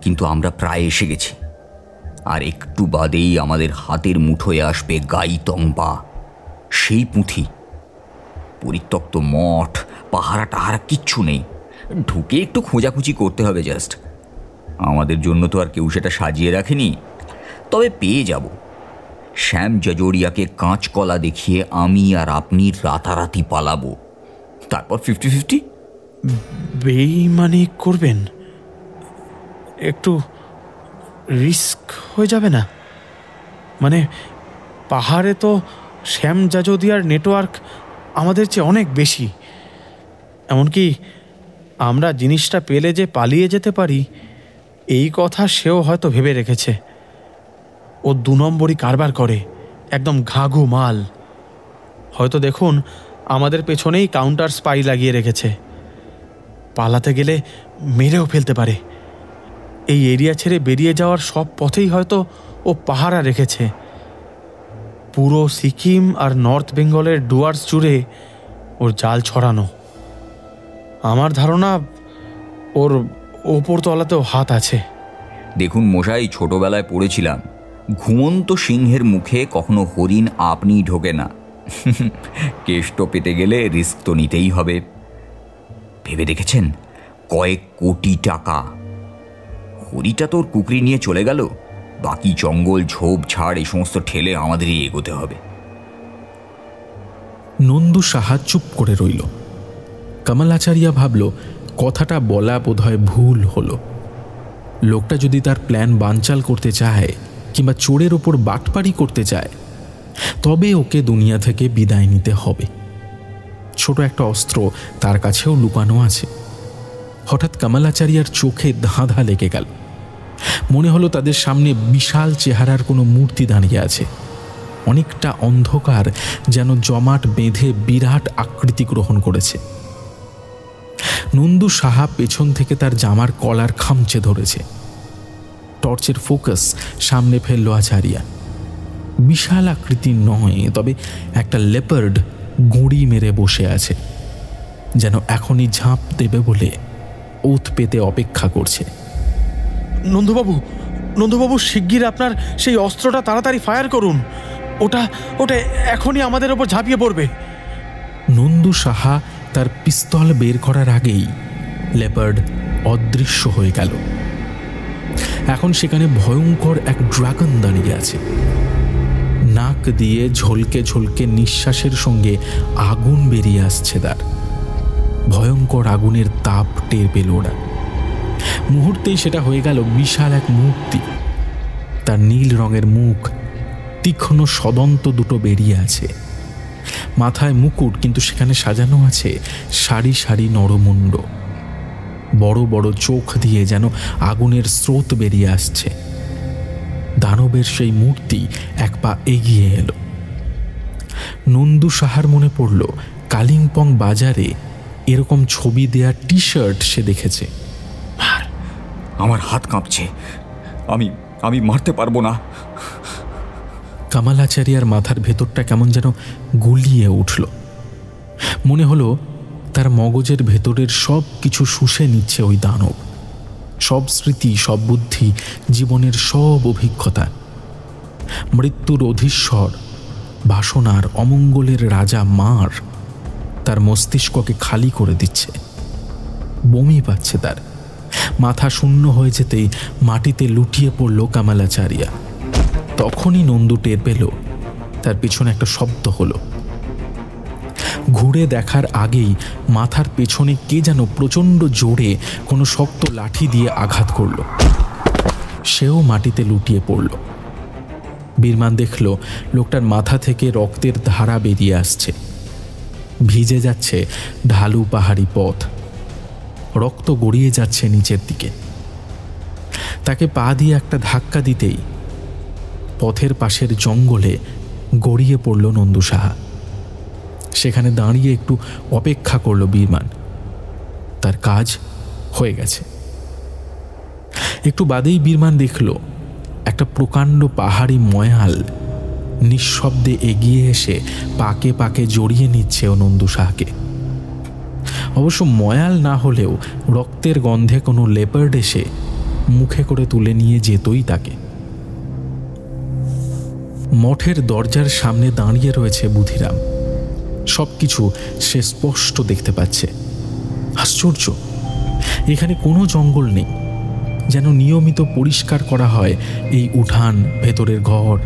কিন্তু আমরা প্রায় এসে গেছি। আর একটু বাদেই আমাদের হাতের মুঠোয় আসবে গাইতংবা, সেই পুঁথি। পরিত্যক্ত মঠ, পাহারা টাহারা কিচ্ছু নেই। ঢুকে একটু খোঁজাখুঁজি করতে হবে জাস্ট। আমাদের জন্য তো আর কেউ সেটা সাজিয়ে রাখেনি। তবে পেয়ে যাব। শ্যাম জাজোরিয়াকে কাঁচকলা দেখিয়ে আমি আর আপনি রাতারাতি পালাবো। তারপর 50-50। বেইমানি করবেন? একটু রিস্ক হয়ে যাবে না? মানে পাহাড়ে তো শ্যাম জাজোদিয়ার নেটওয়ার্ক আমাদের চেয়ে অনেক বেশি। এমনকি আমরা জিনিসটা পেলে যে পালিয়ে যেতে পারি এই কথা সেও হয়তো ভেবে রেখেছে। ও 2 নম্বরই কারবার করে, একদম ঘাঘু মাল। হয়তো দেখুন আমাদের পেছনেই কাউন্টার স্পাই লাগিয়ে রেখেছে। পালাতে গেলে মেরেও ফেলতে পারে। এই এরিয়া ছেড়ে বেরিয়ে যাওয়ার সব পথেই হয়তো ও পাহারা রেখেছে। পুরো সিকিম আর নর্থ বেঙ্গলের ডুয়ার্স জুড়ে ওর জাল ছড়ানো। আমার ধারণা ওর ওপর তলাতেও হাত আছে। দেখুন মশাই, ছোটবেলায় পড়েছিলাম ঘুমন্ত সিংহের মুখে কখনো হরিণ আপনি ঢোকে না। কেষ্ট পেতে গেলে রিস্ক তো নিতেই হবে। ভেবে দেখেছেন কয়েক কোটি টাকা। হরিটা তোর কুকরি নিয়ে চলে গেল, বাকি জঙ্গল ঝোপ ঝাড় এই সমস্ত ঠেলে আমাদেরই এগোতে হবে। নন্দু সাহা চুপ করে রইল। কমলাচারিয়া ভাবল কথাটা বলা বোধহয় ভুল হলো। লোকটা যদি তার প্ল্যান বানচাল করতে চায় কিংবা চোরের ওপর বাটপাড়ি করতে চায় তবে ওকে দুনিয়া থেকে বিদায় নিতে হবে। ছোট একটা অস্ত্র তার কাছেও লুকানো আছে। হঠাৎ কমলাচারিয়ার চোখে ধাঁধা লেগে গেল। মনে হলো তাদের সামনে বিশাল চেহারার কোনো মূর্তি দাঁড়িয়ে আছে। অনেকটা অন্ধকার, যেন জমাট বেঁধে বিরাট আকৃতি গ্রহণ করেছে। নন্দু সাহা পেছন থেকে তার জামার কলার খামচে ধরেছে। টর্চের ফোকাস সামনে ফেলল আচারিয়া। বিশাল আকৃতি নয়, তবে একটা লেপার্ড গুঁড়ি মেরে বসে আছে, যেন এখনই ঝাঁপ দেবে বলে ওত পেতে অপেক্ষা করছে। নন্দুবাবু, শিগগির আপনার সেই অস্ত্রটা তাড়াতাড়ি ফায়ার করুন। ওটা এখনই আমাদের ওপর ঝাঁপিয়ে পড়বে। নন্দু সাহা তার পিস্তল বের করার আগেই লেপার্ড অদৃশ্য হয়ে গেল। এখন সেখানে ভয়ঙ্কর এক ড্রাগন দাঁড়িয়ে আছে। নাক দিয়ে ঝলকে ঝলকে নিঃশ্বাসের সঙ্গে আগুন বেরিয়ে আসছে তার। ভয়ঙ্কর আগুনের তাপ টের পেল ওরা। মুহূর্তেই সেটা হয়ে গেল বিশাল এক মূর্তি। তার নীল রঙের মুখ, তীক্ষ্ণ সদন্ত দুটো বেরিয়ে আছে। মাথায় মুকুট, কিন্তু সেখানে সাজানো আছে সারি সারি নরমুণ্ড। বড় বড় চোখ দিয়ে যেন আগুনের স্রোত বেরিয়ে আসছে। দানবের সেই মূর্তি এক পা এগিয়ে এলো। নন্দু সাহার মনে পড়ল কালিম্পং বাজারে এরকম ছবি দেয়া টি শার্ট সে দেখেছে। আমার হাত কাঁপছে, আমি মারতে পারবো না। কামালাচারিয়ার মাথার ভেতরটা কেমন যেন গুলিয়ে উঠল। মনে হলো তার মগজের ভেতরের সব কিছু শুষে নিচ্ছে ওই দানব। সব স্মৃতি, সব বুদ্ধি, জীবনের সব অভিজ্ঞতা। মৃত্যুর অধীশ্বর, বাসনার, অমঙ্গলের রাজা মার তার মস্তিষ্ককে খালি করে দিচ্ছে। বমি পাচ্ছে তার। মাথা শূন্য হয়ে যেতেই মাটিতে লুটিয়ে পড়ল কামালাচারিয়া। তখনই নন্দু টের পেল তার পিছনে একটা শব্দ হলো। ঘুরে দেখার আগেই মাথার পেছনে কে যেন প্রচণ্ড জোরে কোনো শক্ত লাঠি দিয়ে আঘাত করল। সেও মাটিতে লুটিয়ে পড়ল। বীরমান দেখল লোকটার মাথা থেকে রক্তের ধারা বেরিয়ে আসছে। ভিজে যাচ্ছে ঢালু পাহাড়ি পথ, রক্ত গড়িয়ে যাচ্ছে নিচের দিকে। তাকে পা দিয়ে একটা ধাক্কা দিতেই পথের পাশের জঙ্গলে গড়িয়ে পড়ল নন্দু সাহা। সেখানে দাঁড়িয়ে একটু অপেক্ষা করল বীরমান। তার কাজ হয়ে গেছে। একটু বাদেই বীরমান দেখল একটা প্রকাণ্ড পাহাড়ি ময়াল নিঃশব্দে এগিয়ে এসে পাকে পাকে জড়িয়ে নিচ্ছে ও নন্দু সাহাকে। অবশ্য ময়াল না হলেও রক্তের গন্ধে কোনো লেপার্ড এসে মুখে করে তুলে নিয়ে যেতই তাকে। মঠের দরজার সামনে দাঁড়িয়ে রয়েছে বুধিরাম। সবকিছু সে স্পষ্ট দেখতে পাচ্ছে। আশ্চর্য, এখানে কোনো জঙ্গল নেই, যেন নিয়মিত পরিষ্কার করা হয় এই উঠান, ভেতরের ঘর।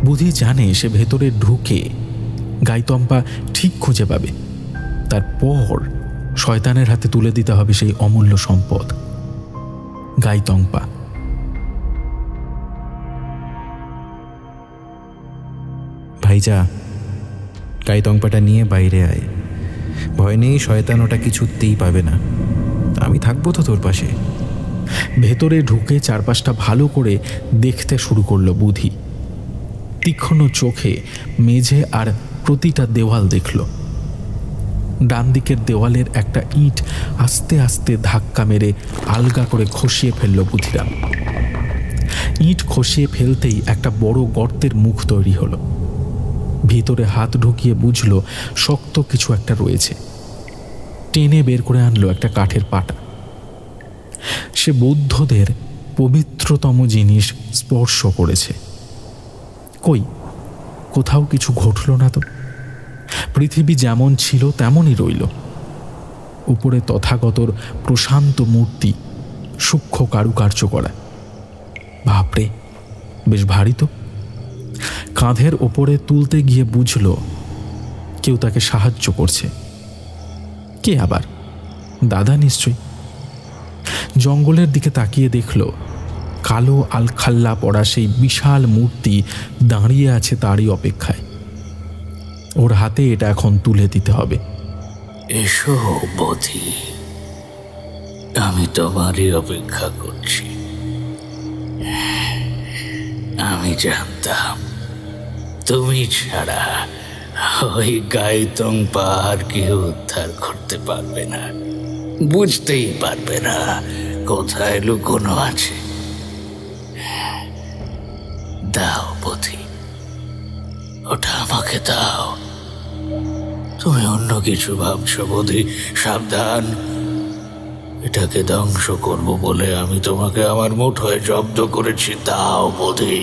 বুধি জানে সে ভেতরে ঢুকে গাইতম্পা ঠিক খুঁজে পাবে। তারপর শয়তানের হাতে তুলে দিতে হবে সেই অমূল্য সম্পদ, গাইতম্পা। ভাইজা, গাইতংপাটা নিয়ে বাইরে আয়। ভয় নেই, শয়তান ওটা কিছুতেই পাবে না। আমি থাকবো তো তোর পাশে। ভেতরে ঢুকে চারপাশটা ভালো করে দেখতে শুরু করলো বুধি। তীক্ষ্ণ চোখে মেঝে আর প্রতিটা দেওয়াল দেখল। ডান দিকের দেওয়ালের একটা ইট আস্তে আস্তে ধাক্কা মেরে আলগা করে খসিয়ে ফেলল বুধিরাম। ইট খসিয়ে ফেলতেই একটা বড় গর্তের মুখ তৈরি হলো। ভিতরে হাত ঢুকিয়ে বুঝল শক্ত কিছু একটা রয়েছে। টেনে বের করে আনলো একটা কাঠের পাটা। সে বৌদ্ধদের পবিত্রতম জিনিস স্পর্শ করেছে। কই, কোথাও কিছু ঘটল না তো। পৃথিবী যেমন ছিল তেমনই রইল। উপরে তথাগতর প্রশান্ত মূর্তি, সূক্ষ্ম কারুকার্য করা। বাপরে, বেশ ভারী তো। কাঁধের ওপরে তুলতে গিয়ে বুঝল কেউ তাকে সাহায্য করছে। কে আবার? দাদা নিশ্চয়ই। জঙ্গলের দিকে তাকিয়ে দেখল কালো আলখাল্লা পড়া সেই বিশাল মূর্তি দাঁড়িয়ে আছে তারই অপেক্ষায়। ওর হাতে এটা এখন তুলে দিতে হবে। এসো বধি, আমি তোমারই অপেক্ষা করছি। আমি জানতাম তুমি ছাড়া ওই গাইতংপা আর কেউ উদ্ধার করতে পারবে না, বুঝতেই পারবে না কোথায় লুকোনো আছে। দাও বধি, ওটা আমাকে দাও। তুমি অন্য কিছু ভাবছো বধি, সাবধান। এটাকে ধ্বংস করব বলে আমি তোমাকে আমার মুঠোয় জব্দ করেছি। দাও বধি।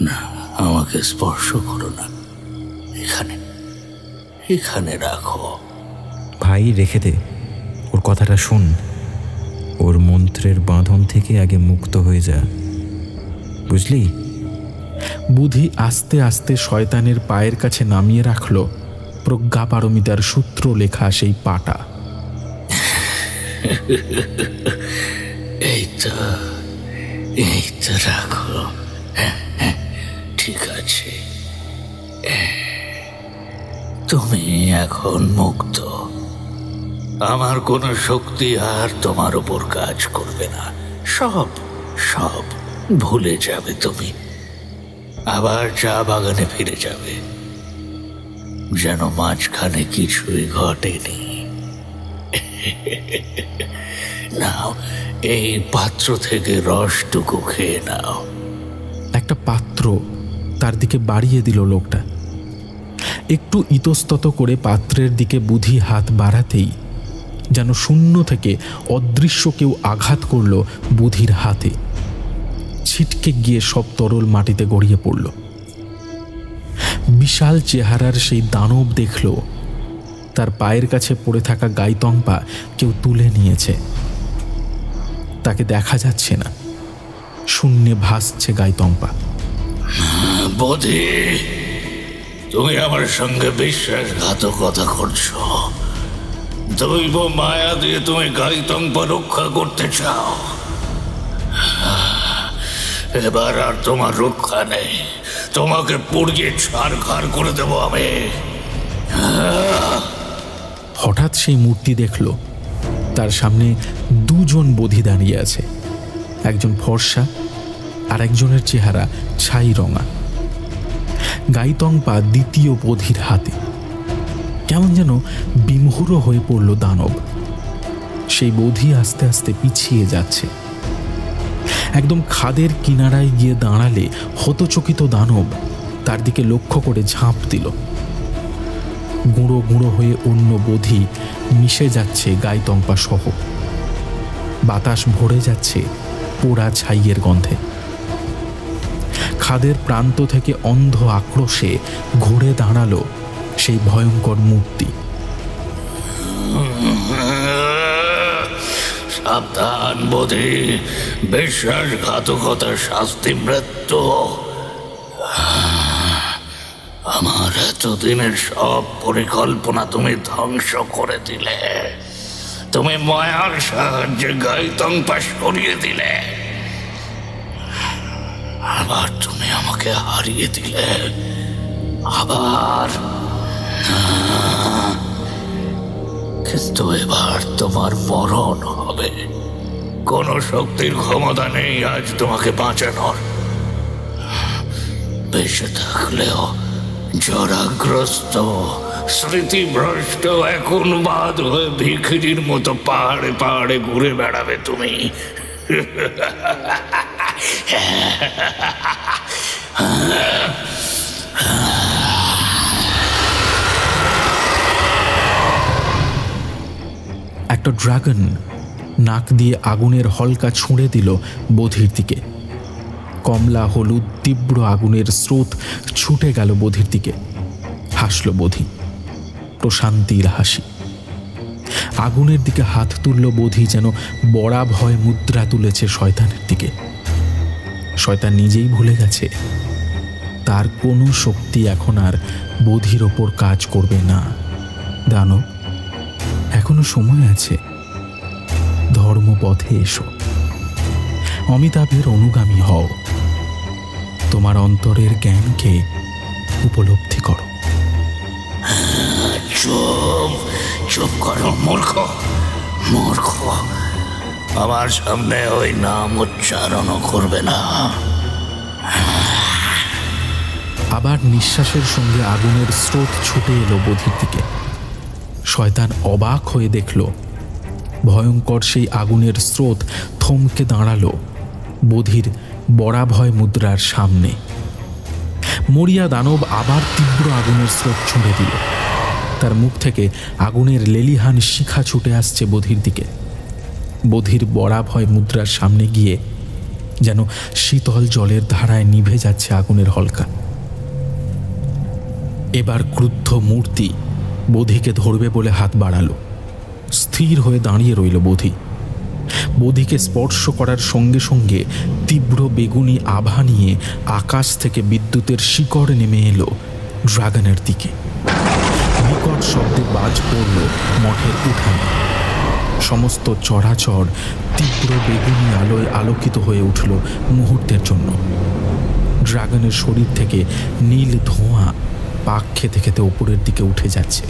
না, আমাকে স্পর্শ করো না। এখানে এখানে রাখো। ভাই, রেখে দে। ওর কথাটা শোন। ওর মন্ত্রের বাঁধন থেকে আগে মুক্ত হয়ে যা, বুঝলি? বুধি আস্তে আস্তে শয়তানের পায়ের কাছে নামিয়ে রাখল প্রজ্ঞাপারমিতার সূত্র লেখা সেই পাটা। এই তো রাখো। ঠিক আছে, তুমি এখন মুক্ত। আমার কোনো শক্তি আর তোমার উপর কাজ করবে না। সব সব ভুলে যাবে তুমি। আবার চা বাগানে ফিরে যাবে, যেন মাঝখানে কিছুই ঘটেনি। নাও, এই পাত্র থেকে রসটুকু খেয়ে নাও। একটা পাত্র তার দিকে বাড়িয়ে দিল লোকটা। একটু ইতস্তত করে পাত্রের দিকে বুধি হাত বাড়াতেই যেন শূন্য থেকে অদৃশ্য কেউ আঘাত করল বুধির হাতে। ছিটকে গিয়ে সব তরল মাটিতে গড়িয়ে পড়ল। বিশাল চেহারার সেই দানব দেখল তার পায়ের কাছে পড়ে থাকা গাইতংপা কেউ তুলে নিয়েছে। তাকে দেখা যাচ্ছে না, শূন্যে ভাসছে গাইতংপা। বোধি, তুমি আমার সঙ্গে বিশ্বাসঘাতকতা করছো। দৈব মায়া দিয়ে তুমি গাইতংপা রক্ষা করতে চাও। এবার আর তোমার রক্ষা নেই, তোমাকে পুড়িয়ে ছারখার করে দেবো আমি। হঠাৎ সেই মূর্তি দেখল তার সামনে দুজন বোধি দাঁড়িয়ে আছে। একজন ফর্সা আর একজনের চেহারা ছাই রঙা। গাইতংপা দ্বিতীয় বোধির হাতে। কেমন যেন বিমূঢ় হয়ে পড়ল দানব। সেই বোধি আস্তে আস্তে পিছিয়ে যাচ্ছে। একদম খাদের কিনারায় গিয়ে দাঁড়ালে হতচকিত দানব তার দিকে লক্ষ্য করে ঝাঁপ দিল। গুঁড়ো গুঁড়ো হয়ে অন্য বোধি মিশে যাচ্ছে গাইতংপা সহ। বাতাস ভরে যাচ্ছে পোড়া ছাইয়ের গন্ধে। খাদের প্রান্ত থেকে অন্ধ আক্রোশে ঘুরে দাঁড়ালো সেই ভয়ঙ্কর মূর্তি। সাবধান বোধি, বিশ্বাসঘাতকতার শাস্তি মৃত্যু। আমার এতদিনের সব পরিকল্পনা তুমি ধ্বংস করে দিলে। তুমি মায়ার সাহায্যে গাইতংপা সরিয়ে দিলে, আবার তুমি আমাকে হারিয়ে দিলে। আবার কিন্তু এবার তোমার মরণ হবে। কোন শক্তির ক্ষমতা নেই আজ তোমাকে বাঁচানোর। বেঁচে থাকলেও জরাগ্রস্ত, স্মৃতিভ্রষ্ট, এখন বাদ হয়ে ভিখিরির মতো পাহাড়ে পাহাড়ে ঘুরে বেড়াবে তুমি। একটা ড্রাগন নাক দিয়ে আগুনের হলকা ছুঁড়ে দিল বোধির দিকে। কমলা হলুদ তীব্র আগুনের স্রোত ছুটে গেল বোধির দিকে। হাসল বোধি, প্রশান্তির হাসি। আগুনের দিকে হাত তুলল বোধি, যেন বড়া ভয় মুদ্রা তুলেছে শয়তানের দিকে। শয়তান নিজেই ভুলে গেছে তার কোনো শক্তি এখন আর বোধির ওপর কাজ করবে না। দানব, এখনো সময় আছে। ধর্মপথে এসো, অমিতাভের অনুগামী হও, তোমার অন্তরের জ্ঞানকে উপলব্ধি করো। চুপ চুপ করো মূর্খ, মূর্খ। আমার সামনে ওই নাম উচ্চারণও করবে না। আবার নিঃশ্বাসের সঙ্গে আগুনের স্রোত ছুটে এলো বোধির দিকে। শয়তান অবাক হয়ে দেখল ভয়ঙ্কর সেই আগুনের স্রোত থমকে দাঁড়ালো বোধির বরাভয় মুদ্রার সামনে। মরিয়া দানব আবার তীব্র আগুনের স্রোত ছুঁড়ে দিল। তার মুখ থেকে আগুনের লেলিহান শিখা ছুটে আসছে বোধির দিকে। বোধির বরাভয় মুদ্রার সামনে গিয়ে যেন শীতল জলের ধারায় নিভে যাচ্ছে আগুনের হলকা। এবার ক্রুদ্ধ মূর্তি বোধিকে ধরবে বলে হাত বাড়ালো। স্থির হয়ে দাঁড়িয়ে রইল বোধি। বোধিকে স্পর্শ করার সঙ্গে সঙ্গে তীব্র বেগুনি আভা নিয়ে আকাশ থেকে বিদ্যুতের শিকড় নেমে এলো ড্রাগনের দিকে। বিকট শব্দে বাজ পড়ল মঠের উঠানে। সমস্ত চরাচর তীব্র বেগুনি আলোয় আলোকিত হয়ে উঠল মুহূর্তের জন্য। ড্রাগনের শরীর থেকে নীল ধোঁয়া পাক খেতে খেতে উপরের দিকে উঠে যাচ্ছে।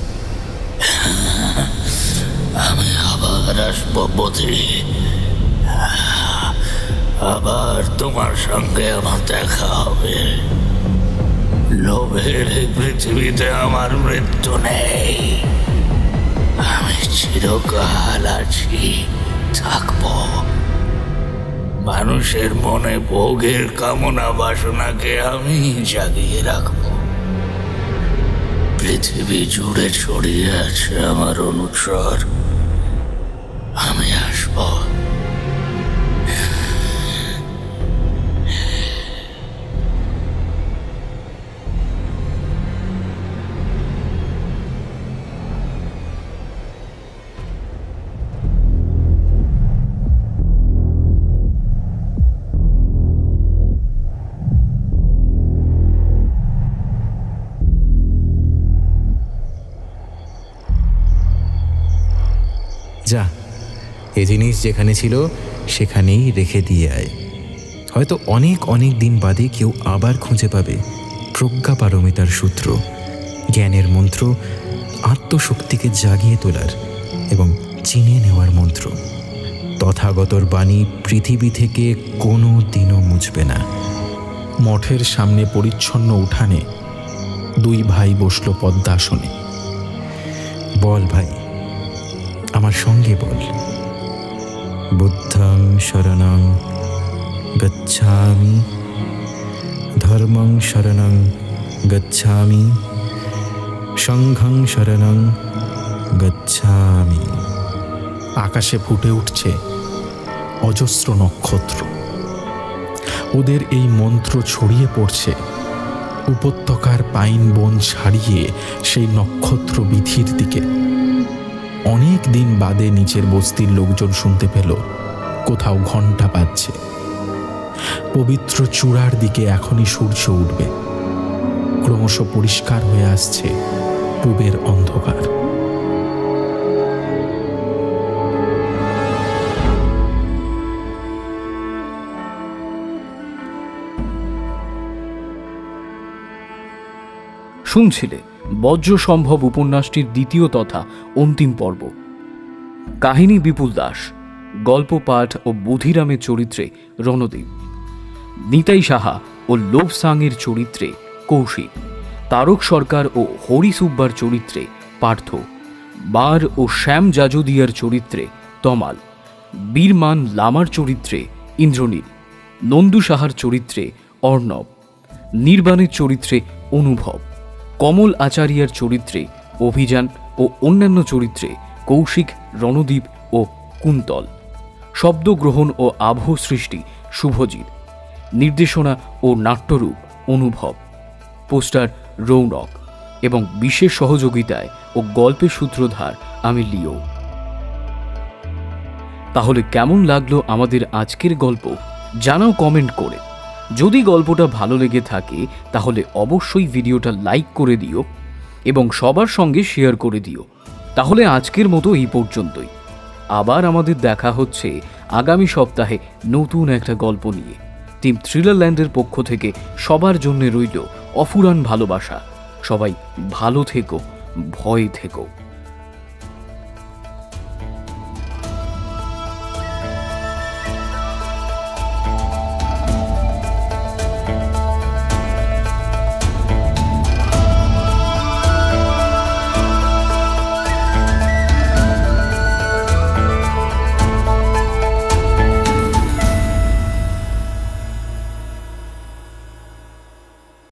আমি আবার আসবো বোধি, আবার তোমার সঙ্গে আমার দেখা হবে। লোভের এই পৃথিবীতে আমার মৃত্যু নেই। আমি চিরকাল আছি, থাকবো, মানুষের মনে ভোগের কামনা বাসনাকে আমি জাগিয়ে রাখব। পৃথিবী জুড়ে ছড়িয়ে আছে আমার অনুচর, আমি আসব। যা, এ জিনিস যেখানে ছিল সেখানেই রেখে দিয়ে আয়। হয়তো অনেক অনেক দিন বাদে কেউ আবার খুঁজে পাবে প্রজ্ঞা পারমিতার সূত্র, জ্ঞানের মন্ত্র, আত্মশক্তিকে জাগিয়ে তোলার এবং চিনে নেওয়ার মন্ত্র। তথাগতর বাণী পৃথিবী থেকে কোনো দিনও মুছবে না। মঠের সামনে পরিচ্ছন্ন উঠানে দুই ভাই বসল পদ্মাসনে। বল ভাই, আমার সঙ্গে বল। বুদ্ধং শরণং গচ্ছামি, ধর্মং শরণং গচ্ছামি, সংঘং শরণং গচ্ছামি। আকাশে ফুটে উঠছে অজস্র নক্ষত্র। ওদের এই মন্ত্র ছড়িয়ে পড়ছে উপত্যকার পাইন বন ছাড়িয়ে সেই নক্ষত্র বিধির দিকে। অনেক দিন বাদে নিচের বস্তির লোকজন শুনতে পেল কোথাও ঘণ্টা বাজছে। পবিত্র চূড়ার দিকে এখনই সূর্য উঠবে। ক্রমশ পরিষ্কার হয়ে আসছে পূবের অন্ধকার। শুনছিলে বজ্র সম্ভব উপন্যাসটির দ্বিতীয় তথা অন্তিম পর্ব। কাহিনী বিপুল দাস, গল্প পাঠ ও বুধিরামের চরিত্রে রণদীপ, নিতাই সাহা ও লোভসাংয়ের চরিত্রে কৌশিক, তারক সরকার ও হরি সুব্বার চরিত্রে পার্থ, বার ও শ্যাম জাজদিয়ার চরিত্রে তমাল, বীরমান লামার চরিত্রে ইন্দ্রনীল, নন্দু সাহার চরিত্রে অর্ণব, নির্বাণের চরিত্রে অনুভব, কমল আচারিয়ার চরিত্রে অভিযান ও অন্যান্য চরিত্রে কৌশিক, রণদীপ ও কুন্তল, শব্দগ্রহণ ও আবহ সৃষ্টি শুভজিৎ, নির্দেশনা ও নাট্যরূপ অনুভব, পোস্টার রৌনক এবং বিশেষ সহযোগিতায় ও গল্পের সূত্রধার আমি লিও। তাহলে কেমন লাগলো আমাদের আজকের গল্প জানাও কমেন্ট করে। যদি গল্পটা ভালো লেগে থাকে তাহলে অবশ্যই ভিডিওটা লাইক করে দিও এবং সবার সঙ্গে শেয়ার করে দিও। তাহলে আজকের মতো এই পর্যন্তই। আবার আমাদের দেখা হচ্ছে আগামী সপ্তাহে নতুন একটা গল্প নিয়ে। টিম থ্রিলারল্যান্ডের পক্ষ থেকে সবার জন্য রইল অফুরান ভালোবাসা। সবাই ভালো থেকো, ভয়ে থেকো।